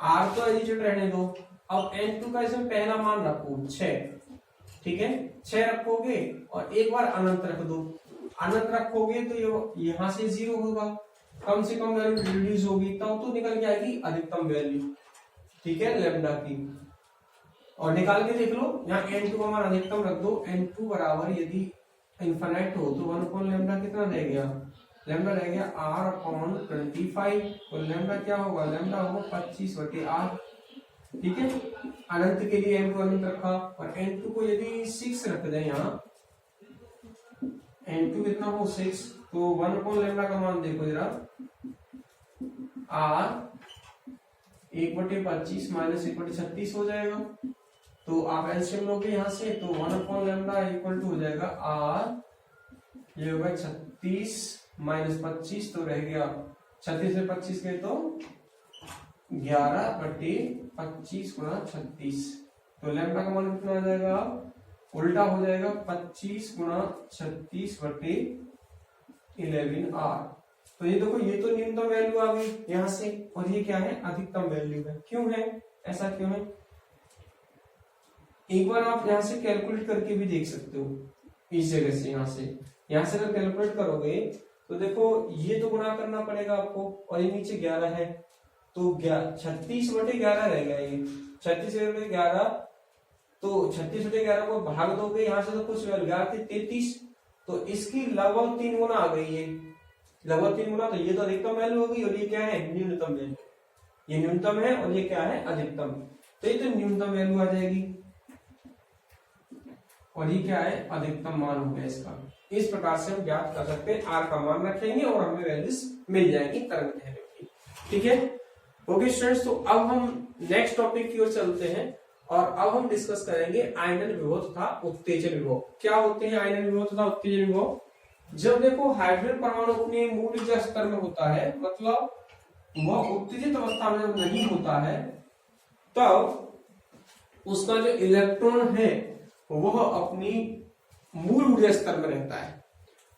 r तो एडिटेड रहने दो, अब N2 का इसमें पहला मान रखो 6, ठीक है, 6 रखोगे और एक बार अनंत रख दो। अनंत रखोगे तो ये यहाँ से 0 होगा, कम से कम वैल्यू रिड्यूस होगी, तब तो निकल के आएगी अधिकतम वैल्यू, ठीक है, लैम्डा की। और निकाल के देख लो, यहाँ N2 का मान अधिकतम रख दो। N2 बराबर यदि इन्फिनिट हो तो 1 अपॉन लैम्डा कितना रह गया, लैम्डा रह गया R अपॉन 25। तो लैम्डा क्या होगा, लैम्डा होगा 25/R, ठीक है। अनंत के लिए N2 अनंत रखा, और N2 को यदि 6 रख दें यहाँ, N2 कितना हो 6, तो 1 अपॉन लैम्डा का मान देखो जरा, R 1/25 माइनस 1/36 हो जाएगा। तो आप एलसीएम लोगे यहाँ से, तो 1 अपॉन लैम्डा इक्वल टू हो जाएगा R, ये होगा 36 माइनस 25, तो रह गया 36 से 25 गए तो 11/25 गुणा 36। तो लैम्डा का मान कितना आ जाएगा, उल्टा हो जाएगा 25 गुणा 36/11R। तो ये देखो, ये तो न्यूनतम वैल्यू आ गई यहाँ से, और ये क्या है, अधिकतम वैल्यू है। क्यों है ऐसा, क्यों है, एक बार आप यहाँ से कैलकुलेट करके भी देख सकते हो इस जगह से। यहाँ से अगर कैलकुलेट करोगे तो देखो, ये तो गुणा करना पड़ेगा आपको, और ये नीचे 11 है, तो 36/11 रह गया ये 36/11। तो 36/11 को भाग दोगे यहाँ से, तो कुछ 11 थे 33, तो इसकी लगभग 3 गुना आ गई है, लगभग 3 गुना। तो ये तो अधिकतम वैल्यू होगी, और ये क्या है, न्यूनतम वैल्यू। ये न्यूनतम है और ये क्या है, अधिकतम। तो ये तो न्यूनतम वैल्यू आ जाएगी, और ये क्या है, अधिकतम मान हो गया इसका। इस प्रकार से हम ज्ञात कर सकते हैं, आर का मान रखेंगे और हमें वैल्यूज मिल जाएंगी तरंग दैर्ध्य की, ठीक है। ओके स्टूडेंट्स, तो अब हम नेक्स्ट टॉपिक की ओर चलते हैं, और अब हम डिस्कस करेंगे आयनन विभव तथा उत्तेजन विभव। क्या होते हैं आयनन विभव तथा उत्तेजन विभव? जब देखो हाइड्रोजन परमाणु अपने मूल ऊर्जा स्तर में होता है, मतलब वह उत्तेजित अवस्था में जब नहीं होता है, तब उसका जो इलेक्ट्रॉन है वह अपनी मूल ऊर्जा स्तर में रहता है।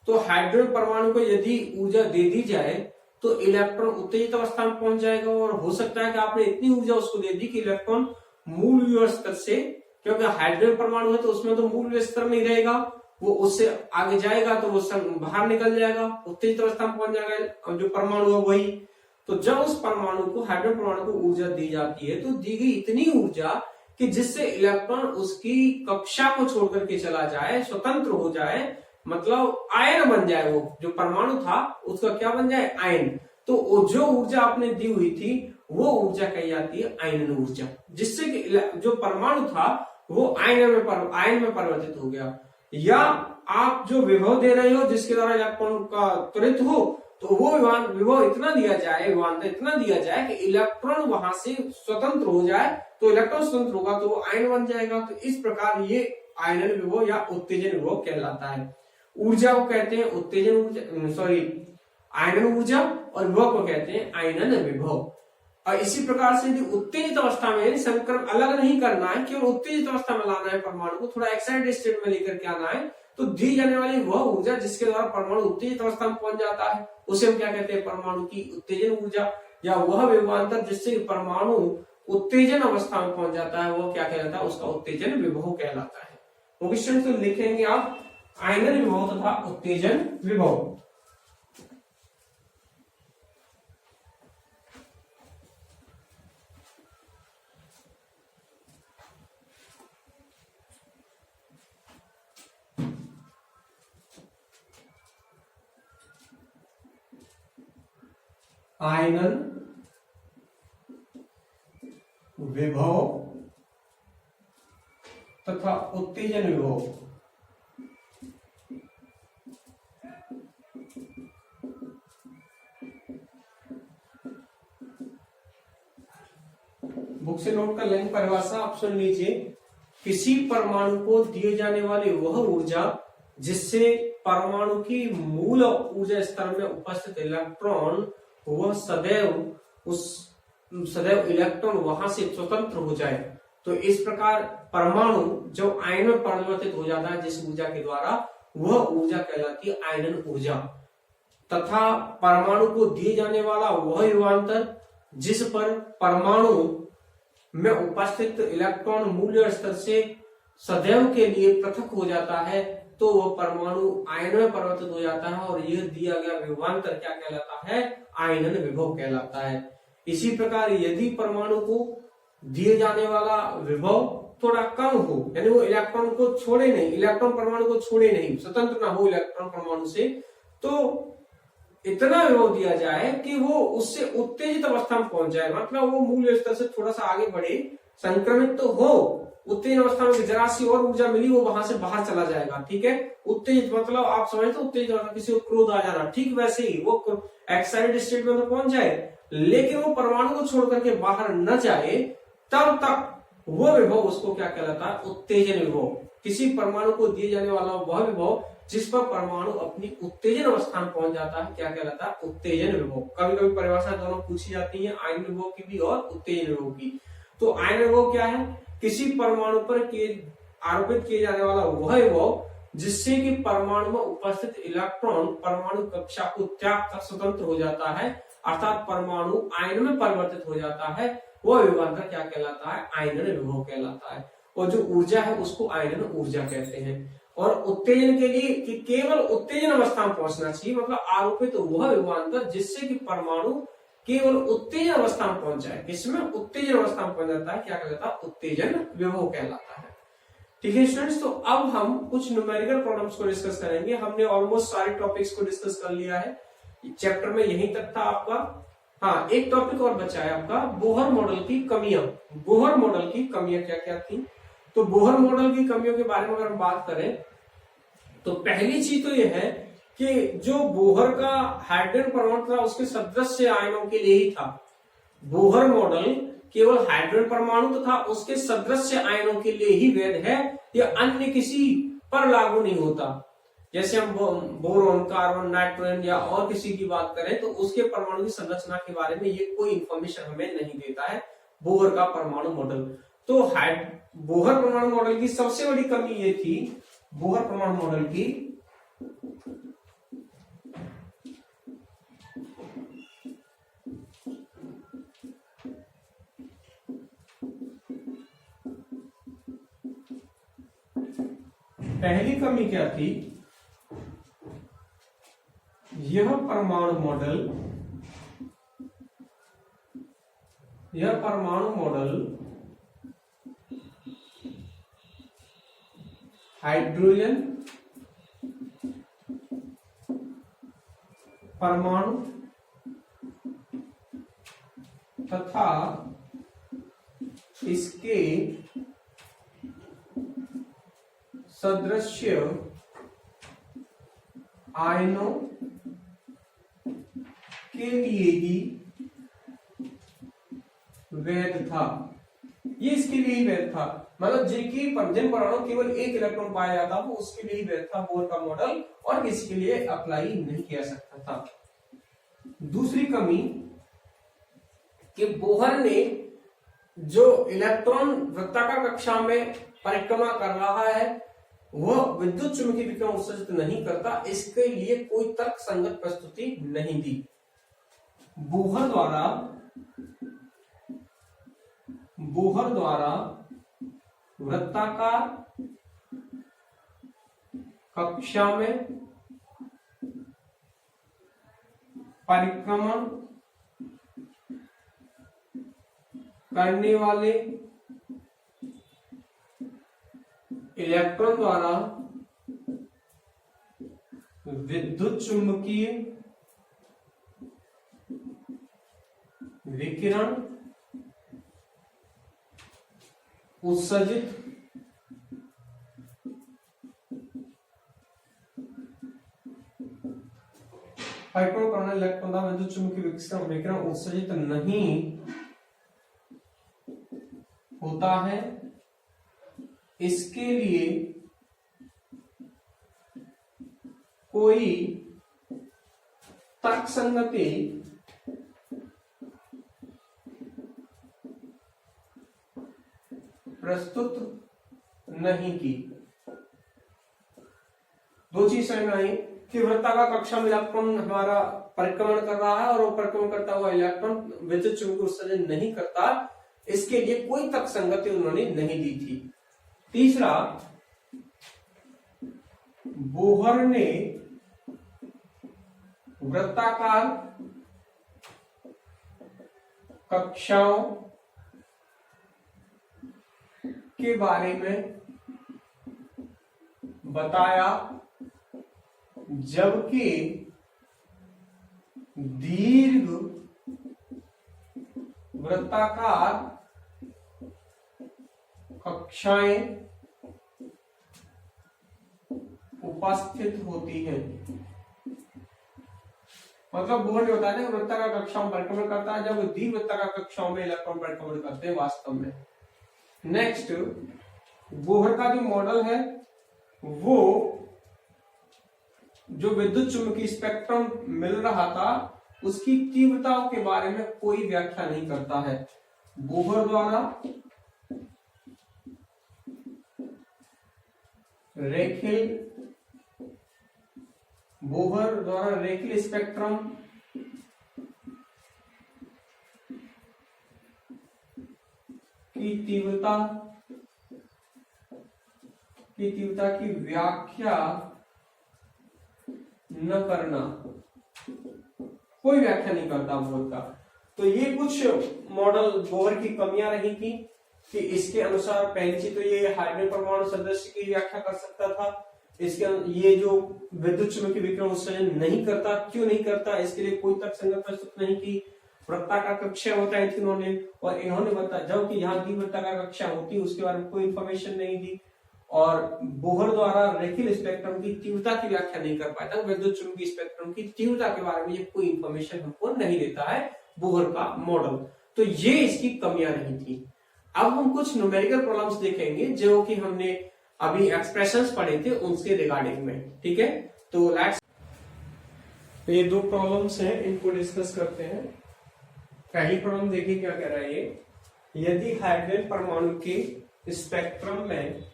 तो हाइड्रोजन परमाणु को यदि ऊर्जा दे दी जाए तो इलेक्ट्रॉन उत्तेजित अवस्था में पहुंच जाएगा, और हो सकता है कि आपने इतनी ऊर्जा उसको दे दी कि इलेक्ट्रॉन मूल ऊर्जा स्तर से, क्योंकि हाइड्रोजन परमाणु है तो उसमें तो मूल ऊर्जा स्तर नहीं रहेगा, वो उससे आगे जाएगा तो वो बाहर निकल जाएगा, उत्तेजित अवस्था में पहुंच जाएगा जो परमाणु है वही। तो जब उस परमाणु को, हाइड्रोजन परमाणु को ऊर्जा दी जाती है, तो दी गई इतनी ऊर्जा कि जिससे इलेक्ट्रॉन उसकी कक्षा को छोड़ करके चला जाए, स्वतंत्र हो जाए, मतलब आयन बन जाए, वो जो परमाणु था उसका क्या बन जाए, आयन। तो जो ऊर्जा आपने दी हुई थी वो ऊर्जा कही जाती है आयनन ऊर्जा, जिससे कि जो परमाणु था वो आयन में परिवर्तित हो गया। या आप जो विभव दे रहे हो जिसके द्वारा इलेक्ट्रॉन का त्वरित हो, तो वो विभव इतना दिया जाए, विभवांतर इतना दिया जाए कि इलेक्ट्रॉन वहां से स्वतंत्र हो जाए, तो इलेक्ट्रॉन स्वतंत्र होगा तो वो आयन बन जाएगा। तो इस प्रकार ये आयनन विभव या उत्तेजन विभव कहलाता है। ऊर्जा को कहते हैं उत्तेजन ऊर्जा, आयनन ऊर्जा, और विभव को कहते हैं आयनन विभव। और इसी प्रकार से यदि उत्तेजित अवस्था में, यानी संक्रमण अलग नहीं करना है, केवल उत्तेजित अवस्था में लाना है परमाणु को, थोड़ा एक्साइटेड स्टेट में लेकर के आना है, तो दी जाने वाली वह ऊर्जा जिसके द्वारा परमाणु उत्तेजित अवस्था में पहुंच जाता है, उसे हम क्या कहते हैं, परमाणु की उत्तेजन ऊर्जा। या वह विभवांतर जिससे परमाणु उत्तेजन अवस्था में पहुंच जाता है, वो क्या कहलाता है, उसका उत्तेजन विभव कहलाता है। तो क्वेश्चन तो लिखेंगे आप आयनन विभव तथा उत्तेजन विभव। आयनन विभव तथा उत्तेजन विभव। बुक से नोट कर लेंगे परिभाषा, आप सुन लीजिए। किसी परमाणु को दिए जाने वाली वह ऊर्जा जिससे परमाणु की मूल ऊर्जा स्तर में उपस्थित इलेक्ट्रॉन वह सदैव इलेक्ट्रॉन वहां से स्वतंत्र हो जाए। तो इस प्रकार परमाणु जब आयन में परिवर्तित हो जाता है जिस ऊर्जा के द्वारा, वह ऊर्जा कहलाती है आयनन ऊर्जा। तथा परमाणु को दिए जाने वाला वह विभवांतर जिस पर परमाणु में उपस्थित इलेक्ट्रॉन मूल्य स्तर से सदैव के लिए पृथक हो जाता है तो वह परमाणु आयन में परिवर्तित हो जाता है और यह दिया गया विभवांतर क्या कहलाता है, आयनन विभव कहलाता है। इसी प्रकार यदि परमाणु को दिए जाने वाला विभव थोड़ा कम हो, यानी वो इलेक्ट्रॉन को छोड़े नहीं, इलेक्ट्रॉन परमाणु को छोड़े नहीं, स्वतंत्र ना हो इलेक्ट्रॉन परमाणु से, तो इतना विभव दिया जाए कि वो उससे उत्तेजित अवस्था में पहुंच जाए, मतलब वो मूल स्तर से थोड़ा सा आगे बढ़े, संक्रमित तो हो, उत्तेजन अवस्था में जरा सी और ऊर्जा मिली वो वहां से बाहर चला जाएगा, ठीक है। उत्तेजित मतलब आप समझते, उत्तेजित अवस्था किसी को क्रोध आ जाना, ठीक वैसे ही वो एक्साइटेड स्टेट में तो पहुंच जाए, लेकिन वो परमाणु को छोड़ करके बाहर न जाए, तब तक वो विभव उसको क्या कहलाता है, उत्तेजन विभव। किसी परमाणु को दिए जाने वाला वह विभव जिस पर परमाणु अपनी उत्तेजन अवस्था में पहुंच जाता है क्या कहलाता है, उत्तेजन विभव। कभी कभी परिभाषा दोनों पूछी जाती है, आयन विभव की भी और उत्तेजन विभव की। तो आयन विभव क्या है, किसी परमाणु पर आरोपित किए जाने वाला वह विभव जिससे कि परमाणु में उपस्थित इलेक्ट्रॉन परमाणु कक्षा को त्याग कर स्वतंत्र हो जाता है, अर्थात परमाणु आयन में परिवर्तित हो जाता है, वह विभवांतर क्या कहलाता है, आयनन विभव कहलाता है। और जो ऊर्जा है उसको आयनन ऊर्जा कहते हैं। और उत्तेजन के लिए कि केवल उत्तेजन अवस्था में पहुंचना चाहिए, मतलब आरोपित तो वह विभवांतर जिससे कि परमाणु केवल उत्तेजन अवस्था में पहुंच जाए, इसमें उत्तेजन अवस्था में पहुंच जाता है, क्या कहलाता है, उत्तेजन विभव कहलाता है। ठीक है स्टूडेंट्स, तो अब हम कुछ न्यूमेरिकल प्रॉब्लम्स को डिस्कस करेंगे। हमने ऑलमोस्ट सारे टॉपिक्स को डिस्कस कर लिया है, चैप्टर में यहीं तक था आपका। हाँ, एक टॉपिक और बचा है आपका, बोहर मॉडल की कमियां। बोहर मॉडल की कमियां क्या क्या थी, तो बोहर मॉडल की कमियों के बारे में अगर हम बात करें तो पहली चीज तो यह है कि जो बोहर का हाइड्रोजन परमाणु था उसके सदृश आयनों के लिए ही था। बोहर मॉडल केवल हाइड्रोजन परमाणु तो था, उसके सदृश आयनों के लिए ही वैध है, या अन्य किसी पर लागू नहीं होता। जैसे हम बोरोन, कार्बन, नाइट्रोजन या और किसी की बात करें तो उसके परमाणु की संरचना के बारे में ये कोई इंफॉर्मेशन हमें नहीं देता है बोहर का परमाणु मॉडल। तो बोहर परमाणु मॉडल की सबसे बड़ी कमी ये थी, बोहर परमाणु मॉडल की पहली कमी क्या थी, यह परमाणु मॉडल हाइड्रोजन परमाणु तथा इसके सदृश आयनों के लिए ही वैध था। ये इसके लिए ही वैध था, मतलब जिन परमाणु केवल एक इलेक्ट्रॉन पाया जाता वो उसके लिए ही वैध था बोहर का मॉडल, और किसी के लिए अप्लाई नहीं किया सकता था। दूसरी कमी कि बोहर ने जो इलेक्ट्रॉन वृत्ताकार कक्षा में परिक्रमा कर रहा है वह विद्युत चुंबकीय विकिरण उत्सर्जित नहीं करता, इसके लिए कोई तर्क संगत प्रस्तुति नहीं दी। बोहर द्वारा वृत्ताकार कक्षा में परिक्रमण करने वाले इलेक्ट्रॉन द्वारा विद्युत चुंबकीय विकिरण उत्सर्जित इलेक्ट्रॉन द्वारा विद्युत चुंबकीय विकिरण उत्सर्जित नहीं होता है, इसके लिए कोई तर्कसंगति प्रस्तुत नहीं की। दो चीज समझ में आई कि वृत्ताकार कक्षा में इलेक्ट्रॉन हमारा परिक्रमण कर रहा है और वो परिक्रमण करता हुआ इलेक्ट्रॉन विद्युत चुंबकीय उत्सर्जन नहीं करता, इसके लिए कोई तर्कसंगति उन्होंने नहीं दी थी। तीसरा, बोहर ने वृत्ताकार कक्षाओं के बारे में बताया, जबकि दीर्घ वृत्ताकार कक्षाएं उपस्थित होती हैं। मतलब बोहर ने बताया कि वृत्ताकार कक्षाओं में परिक्रमण करता है, जब दीर्घ वृत्ताकार कक्षाओं में इलेक्ट्रॉन परिक्रमण करते हैं वास्तव में। नेक्स्ट, बोहर का जो मॉडल है वो जो विद्युत चुंबकीय स्पेक्ट्रम मिल रहा था उसकी तीव्रताओं के बारे में कोई व्याख्या नहीं करता है। बोहर द्वारा रेखीय स्पेक्ट्रम की तीव्रता की व्याख्या न करना, कोई व्याख्या नहीं करता बोहर का। तो ये कुछ मॉडल बोहर की कमियां रही थी कि इसके अनुसार पहली चीज तो ये हाइड्रोजन परमाणु सदस्य की व्याख्या कर सकता था, इसके ये जो विद्युत चुंबकीय विकिरण उत्सर्जन नहीं करता, क्यों नहीं करता, इसके लिए कोई तर्कसंगत प्रस्तुत नहीं की। वृत्ताकार कक्षा बताई थी इन्होंने, और इन्होंने बताया जबकि यहाँ की वृत्ताकार कक्षा होती उसके बारे में कोई इंफॉर्मेशन नहीं दी। और बोहर द्वारा रेखीय स्पेक्ट्रम की तीव्रता की व्याख्या नहीं कर पाया था, विद्युत चुंबकीय स्पेक्ट्रम की तीव्रता के बारे में ये कोई इंफॉर्मेशन हमको नहीं देता है बोहर का मॉडल। तो ये इसकी कमियां रही थी। अब हम कुछ न्यूमेरिकल प्रॉब्लम्स देखेंगे जो कि हमने अभी एक्सप्रेशंस पढ़े थे उनके रिगार्डिंग में, ठीक है। तो लेट्स, ये दो प्रॉब्लम्स हैं, इनको डिस्कस करते हैं। पहली प्रॉब्लम देखिए क्या कह रहा है ये, यदि हाइड्रोजन परमाणु के स्पेक्ट्रम में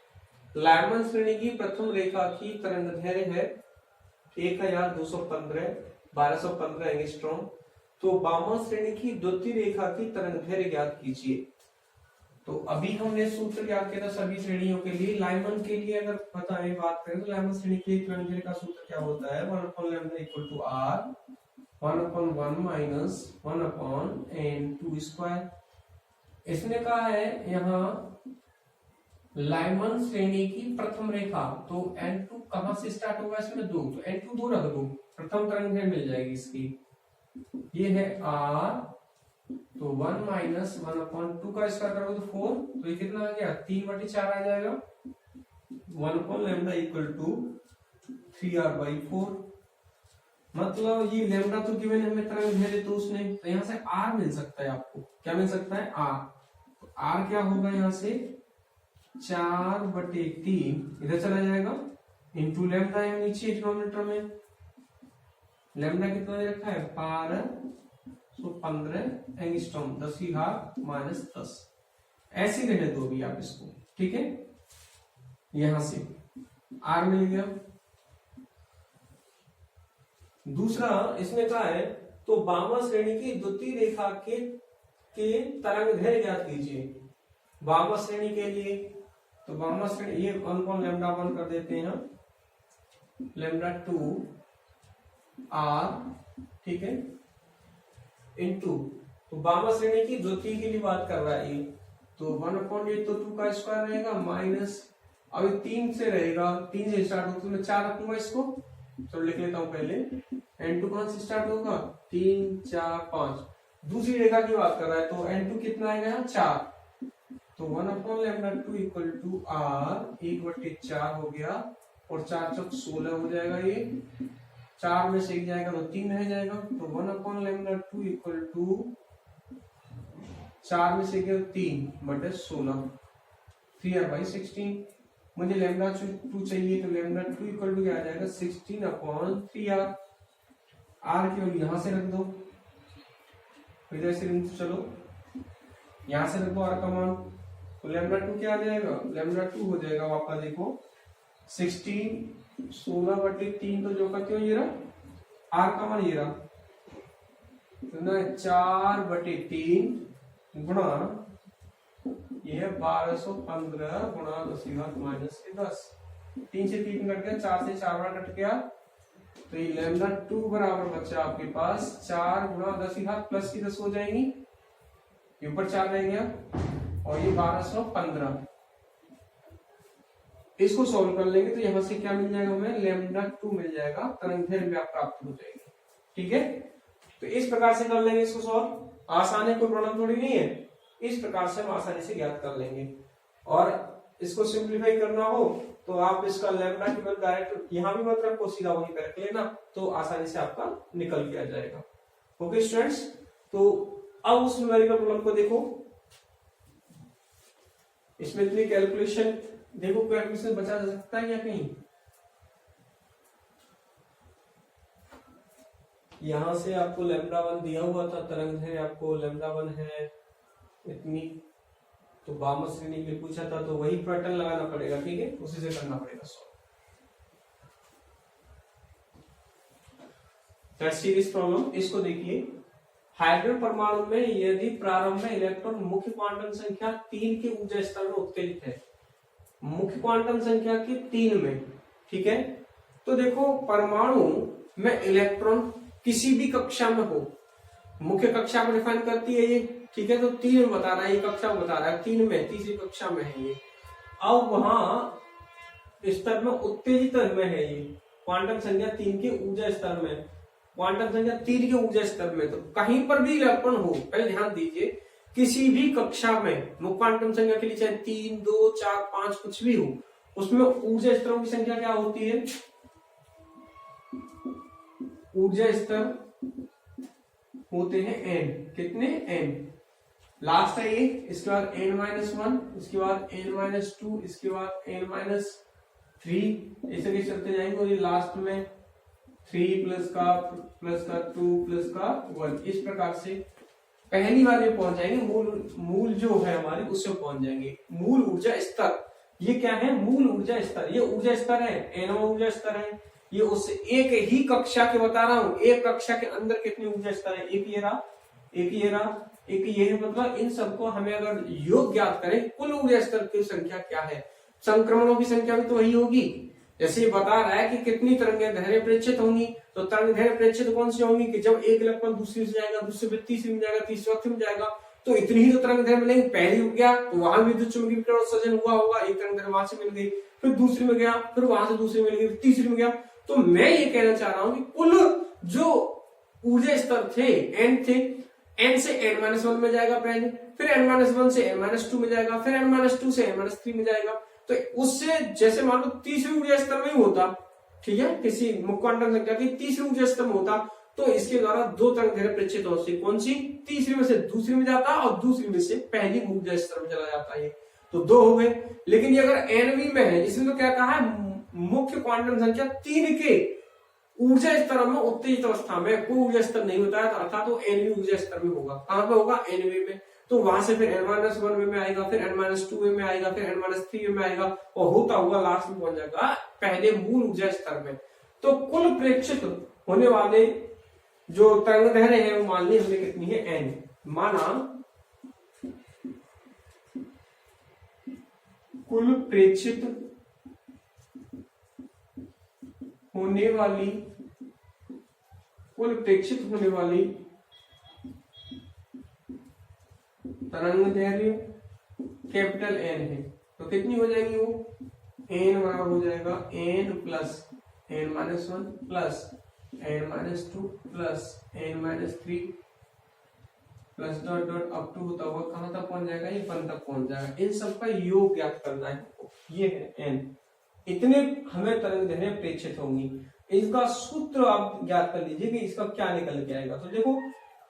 लाइमन श्रेणी की प्रथम रेखा की तरंगदैर्घ्य है 1215 एंगस्ट्रॉम, तो बामा श्रेणी की द्वितीय रेखा की तरंगदैर्घ्य ज्ञात कीजिए। तो अभी हमने सूत्र ज्ञात किया था सभी श्रेणियों के लिए। लाइमन के लिए अगर बताएं बात करें तो लाइमन श्रेणी के लिए तरंगदैर्घ्य का सूत्र क्या होता है, 1/λ = r 1/1 - 1/n²। इसने कहा है यहाँ लाइमन श्रेणी की प्रथम रेखा, तो N2 कहां से स्टार्ट होगा इसमें 2, तो N2 2 रख दो, प्रथम तरंगदैर्घ्य मिल जाएगी इसकी। ये है R, तो 1 - 1/2 का स्क्वायर करोगे तो 4, तो ये कितना आ गया 3/4 आ जाएगा। 1/λ = 3r/4। मतलब ये लैम्डा तो गिवन हमें तरंगदैर्घ्य तो उसने, तो यहाँ से R मिल सकता है आपको, क्या मिल सकता है R। तो R क्या होगा यहाँ से 4/3 इधर चला जाएगा इंटू लैम्डा है नीचे डिनोमिनेटर में, लैम्डा कितना दे रखा है 1215 एंगस्ट्रॉम 10⁻⁻10। ऐसे रहने दो भी आप इसको, ठीक है। यहां से R मिल गया। दूसरा इसने कहा है तो बामा श्रेणी की द्वितीय रेखा के तरंगदैर्घ्य ज्ञात कीजिए। बामा श्रेणी के लिए तो बामा श्रेणी ये 1/λ1 कर देते हैं, λ2 R, ठीक है, इनटू, तो बामा श्रेणी की द्वितीय के लिए बात कर रहा है ये, तो 1/8 तो 2 का स्क्वायर रहेगा माइनस, अभी 3 से रहेगा, 3 से स्टार्ट होगा तो मैं 4 रखूंगा इसको, तो लिख लेता हूं पहले। N2 कहां से स्टार्ट होगा 3 4 5, दूसरी रेखा की बात कर रहा है तो N2 कितना आएगा यहाँ 4, तो 1/λ2 = R 1/4 हो गया, और 4 × 16 हो जाएगा, ये 4 में से 1 जाएगा तो 3 रह जाएगा, तो 1/λ2 = 4 में से 3/16 3r/16। मुझे λ2 चाहिए तो λ2 = क्या आ जाएगा 16/3r। R केवल यहां से रख दो, इधर से चलो यहां से रख दो R का मान, तो λ2 क्या आ जाएगा, λ2 हो जाएगा वापस देखो 16 16/3, तो जो का क्यों ये रहा R का मान ये रहा, तो ना 4/3 गुणा ये है 1215 गुणा 10 माइनस के 10। 3 से 3 कट गया, 4 से 4 बार कट गया, तो ये लैम्डा 2 बराबर बच्चा आपके पास 4 गुणा 10 प्लस की 10 हो जाएंगी, ये ऊपर 4 रह गया, और ये 1215। इसको सॉल्व कर लेंगे तो यहां से क्या मिल जाएगा हमें, लैम्डा 2 मिल जाएगा, तरंग दैर्घ्य भी प्राप्त हो जाएगी। ठीक है, तो इस प्रकार से कर लेंगे इसको सॉल्व। आसान है, कोई प्रॉब्लम थोड़ी नहीं है, इस प्रकार से हम आसानी से ज्ञात कर लेंगे। और इसको सिंप्लीफाई करना हो तो आप इसका लैम्डा की वैल्यू डायरेक्ट यहाँ भी मत रखो, सीधा वहीं पे रख लेना, तो आसानी से आपका निकल के आ जाएगा। ओके स्टूडेंट्स, तो अब उस न्यूमेरिकल प्रॉब्लम को देखो। इसमें इतनी कैलकुलेशन देखो, कैलकुलेशन बचा जा सकता है या कहीं? यहां से आपको लैम्डा 1 दिया हुआ था, तरंग है आपको लैम्डा 1 है इतनी, तो वामन श्रेणी के लिए पूछा था, तो वही पैटर्न लगाना पड़ेगा। ठीक है, उसी से करना पड़ेगा सॉल्व। थर्ड सीरीज प्रॉब्लम, इसको देखिए। हाइड्रोजन परमाणु में यदि प्रारंभ में इलेक्ट्रॉन मुख्य क्वांटम संख्या 3 के ऊर्जा स्तर में उत्तेजित है, मुख्य क्वांटम संख्या के 3 में, ठीक है, तो देखो परमाणु में इलेक्ट्रॉन किसी भी कक्षा में हो, मुख्य कक्षा को डिफाइन करती है ये, ठीक है, तो 3 में बता रहा है, ये कक्षा में बता रहा है 3 में, तीसरी कक्षा में है ये। अब वहां स्तर में उत्तेजित में है ये, क्वांटम संख्या 3 के ऊर्जा स्तर में, क्वांटम संख्या 3 के ऊर्जा स्तर में, तो कहीं पर भी इलेक्ट्रॉन हो, पहले ध्यान दीजिए, किसी भी कक्षा में मुख्य क्वांटम संख्या के लिए चाहे 3, 2, 4, 5 कुछ भी हो, उसमें ऊर्जा स्तरों की संख्या क्या होती है, ऊर्जा स्तर होते हैं n, कितने n, लास्ट है ये, इसके बाद n-1, इसके बाद n-2, इसके बाद n-3, ऐसे के चलते जाएंगे, और ये लास्ट में 3 प्लस का 2 प्लस का 1, इस प्रकार से पहली बार में पहुंच जाएंगे, मूल जो है हमारे उससे पहुंच जाएंगे। मूल ऊर्जा स्तर, ये क्या है, मूल ऊर्जा स्तर, ये ऊर्जा स्तर है, n ऊर्जा स्तर है, ये उससे एक ही कक्षा के बता रहा हूं, एक कक्षा के अंदर कितने ऊर्जा स्तर है, एक ये रहा, एक ये रहा, एक ये है, मतलब इन सबको हमें अगर योग ज्ञात करें, कुल ऊर्जा स्तर की संख्या क्या है, संक्रमणों की संख्या भी तो वही होगी। जैसे ये बता रहा है कि कितनी तरंगें धैर्य प्रेक्षित होंगी, तो तरंग धैर्य प्रेक्षित कौन सी होंगी, कि जब एक इलेक्ट्रॉन दूसरी से जाएगा, दूसरे में तीसरी में जाएगा, तीसरी चौथी में जाएगा, तो इतनी ही तो तरंग धैर्य मिलेंगी। पहली हो गया तो वहां विद्युत चुंबकीय विकिरण उत्सर्जन हुआ होगा, एक तरंग धैर्य वहां से मिल गई, फिर दूसरी में गया, फिर वहां से दूसरी मिल गई, तीसरी में गया। तो मैं ये कहना चाह रहा हूं कि कुल जो ऊर्जा स्तर थे n थे, n से n-1 में जाएगा पहले, फिर n-1 से n-2 में जाएगा, फिर n-2 से n-3 में जाएगा, तो उससे जैसे मान लो तीसरी ऊर्जा स्तर में ही होता, ठीक है, किसी मुख्य क्वांटम संख्या की तीसरी ऊर्जा स्तर में होता, तो इसके द्वारा 2 तरंग दैर्घ्य प्रेक्षित होते, कौन सी, तीसरी में से दूसरी में जाता और दूसरी में से पहली ऊर्जा स्तर में चला जाता है, तो 2 हो गए। लेकिन ये अगर एनवी में है, इसमें तो क्या कहा है, मुख्य क्वांटम संख्या 3 के ऊर्जा स्तर में उत्तेजित अवस्था में कोई ऊर्जा स्तर नहीं होता है, तो अर्थात वो एनवी ऊर्जा स्तर में होगा। कहां पे होगा, एनवी में, तो वहां से फिर n-1 में आएगा, फिर n-2 में आएगा, फिर n-3 में आएगा, और होता हुआ लास्ट में पहुंच जाएगा पहले मूल ऊर्जा स्तर में। तो कुल प्रेक्षित होने वाले जो तरंग दैर्घ्य है वो मान ली हमने कितनी है, n, माना कुल प्रेक्षित होने वाली तरंग दैर्घ्य कैपिटल N है, तो कितनी हो जाएगी वो, n बराबर हो जाएगा n plus n-1 plus n-2 plus n-3 plus dot dot up to होता हुआ कहां तक पहुंच जाएगा, ये 1 तक पहुंच जाएगा। इन सबका योग ज्ञात करना है, ये है n, इतने हमें तरंग दैर्घ्य प्रेक्षित होंगी। इसका सूत्र आप ज्ञात कर लीजिए कि इसका क्या निकल के आएगा। तो देखो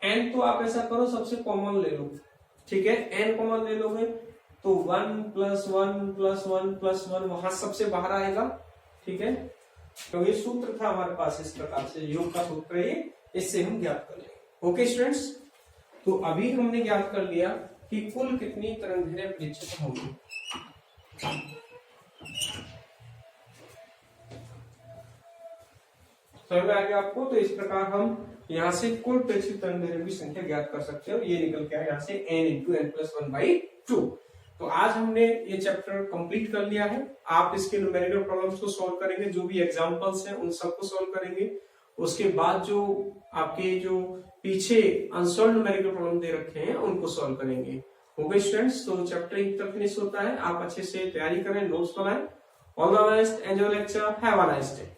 n तो आप ऐसा करो, सबसे कॉमन ले लो, ठीक है, n कॉमन ले लोगे तो 1 प्लस 1 प्लस 1 प्लस 1 वहां सबसे बाहर आएगा, ठीक है, तो ये सूत्र था हमारे पास, इस प्रकार से योग का सूत्र है, इससे हम ज्ञात कर लेंगे। ओके स्टूडेंट्स, तो अभी हमने ज्ञात कर लिया कि कुल कितनी तरंग दैर्घ्य प्रेक्षित होंगी। समझ में आ गया आपको, तो इस प्रकार हम यहाँ से कुल प्रेक्षित तरंग दैर्घ्य की संख्या ज्ञात कर सकते हैं, और ये निकल के आया यहाँ से n × n + 1/2। तो आज हमने ये चैप्टर कंप्लीट कर लिया है। आप इसके न्यूमेरिकल प्रॉब्लम्स को सॉल्व करेंगे, जो भी एग्जांपल्स हैं उन सबको सॉल्व करेंगे। उसके बाद जो आपके जो पीछे अनसॉल्व न्यूमेरिकल प्रॉब्लम दे रखे हैं उनको सॉल्व करेंगे। ओके स्टूडेंट्स, तो चैप्टर एक तक फिनिश होता है। आप अच्छे से तैयारी करें, नोट्स बनाएं। All the best, enjoy lecture, have a nice day.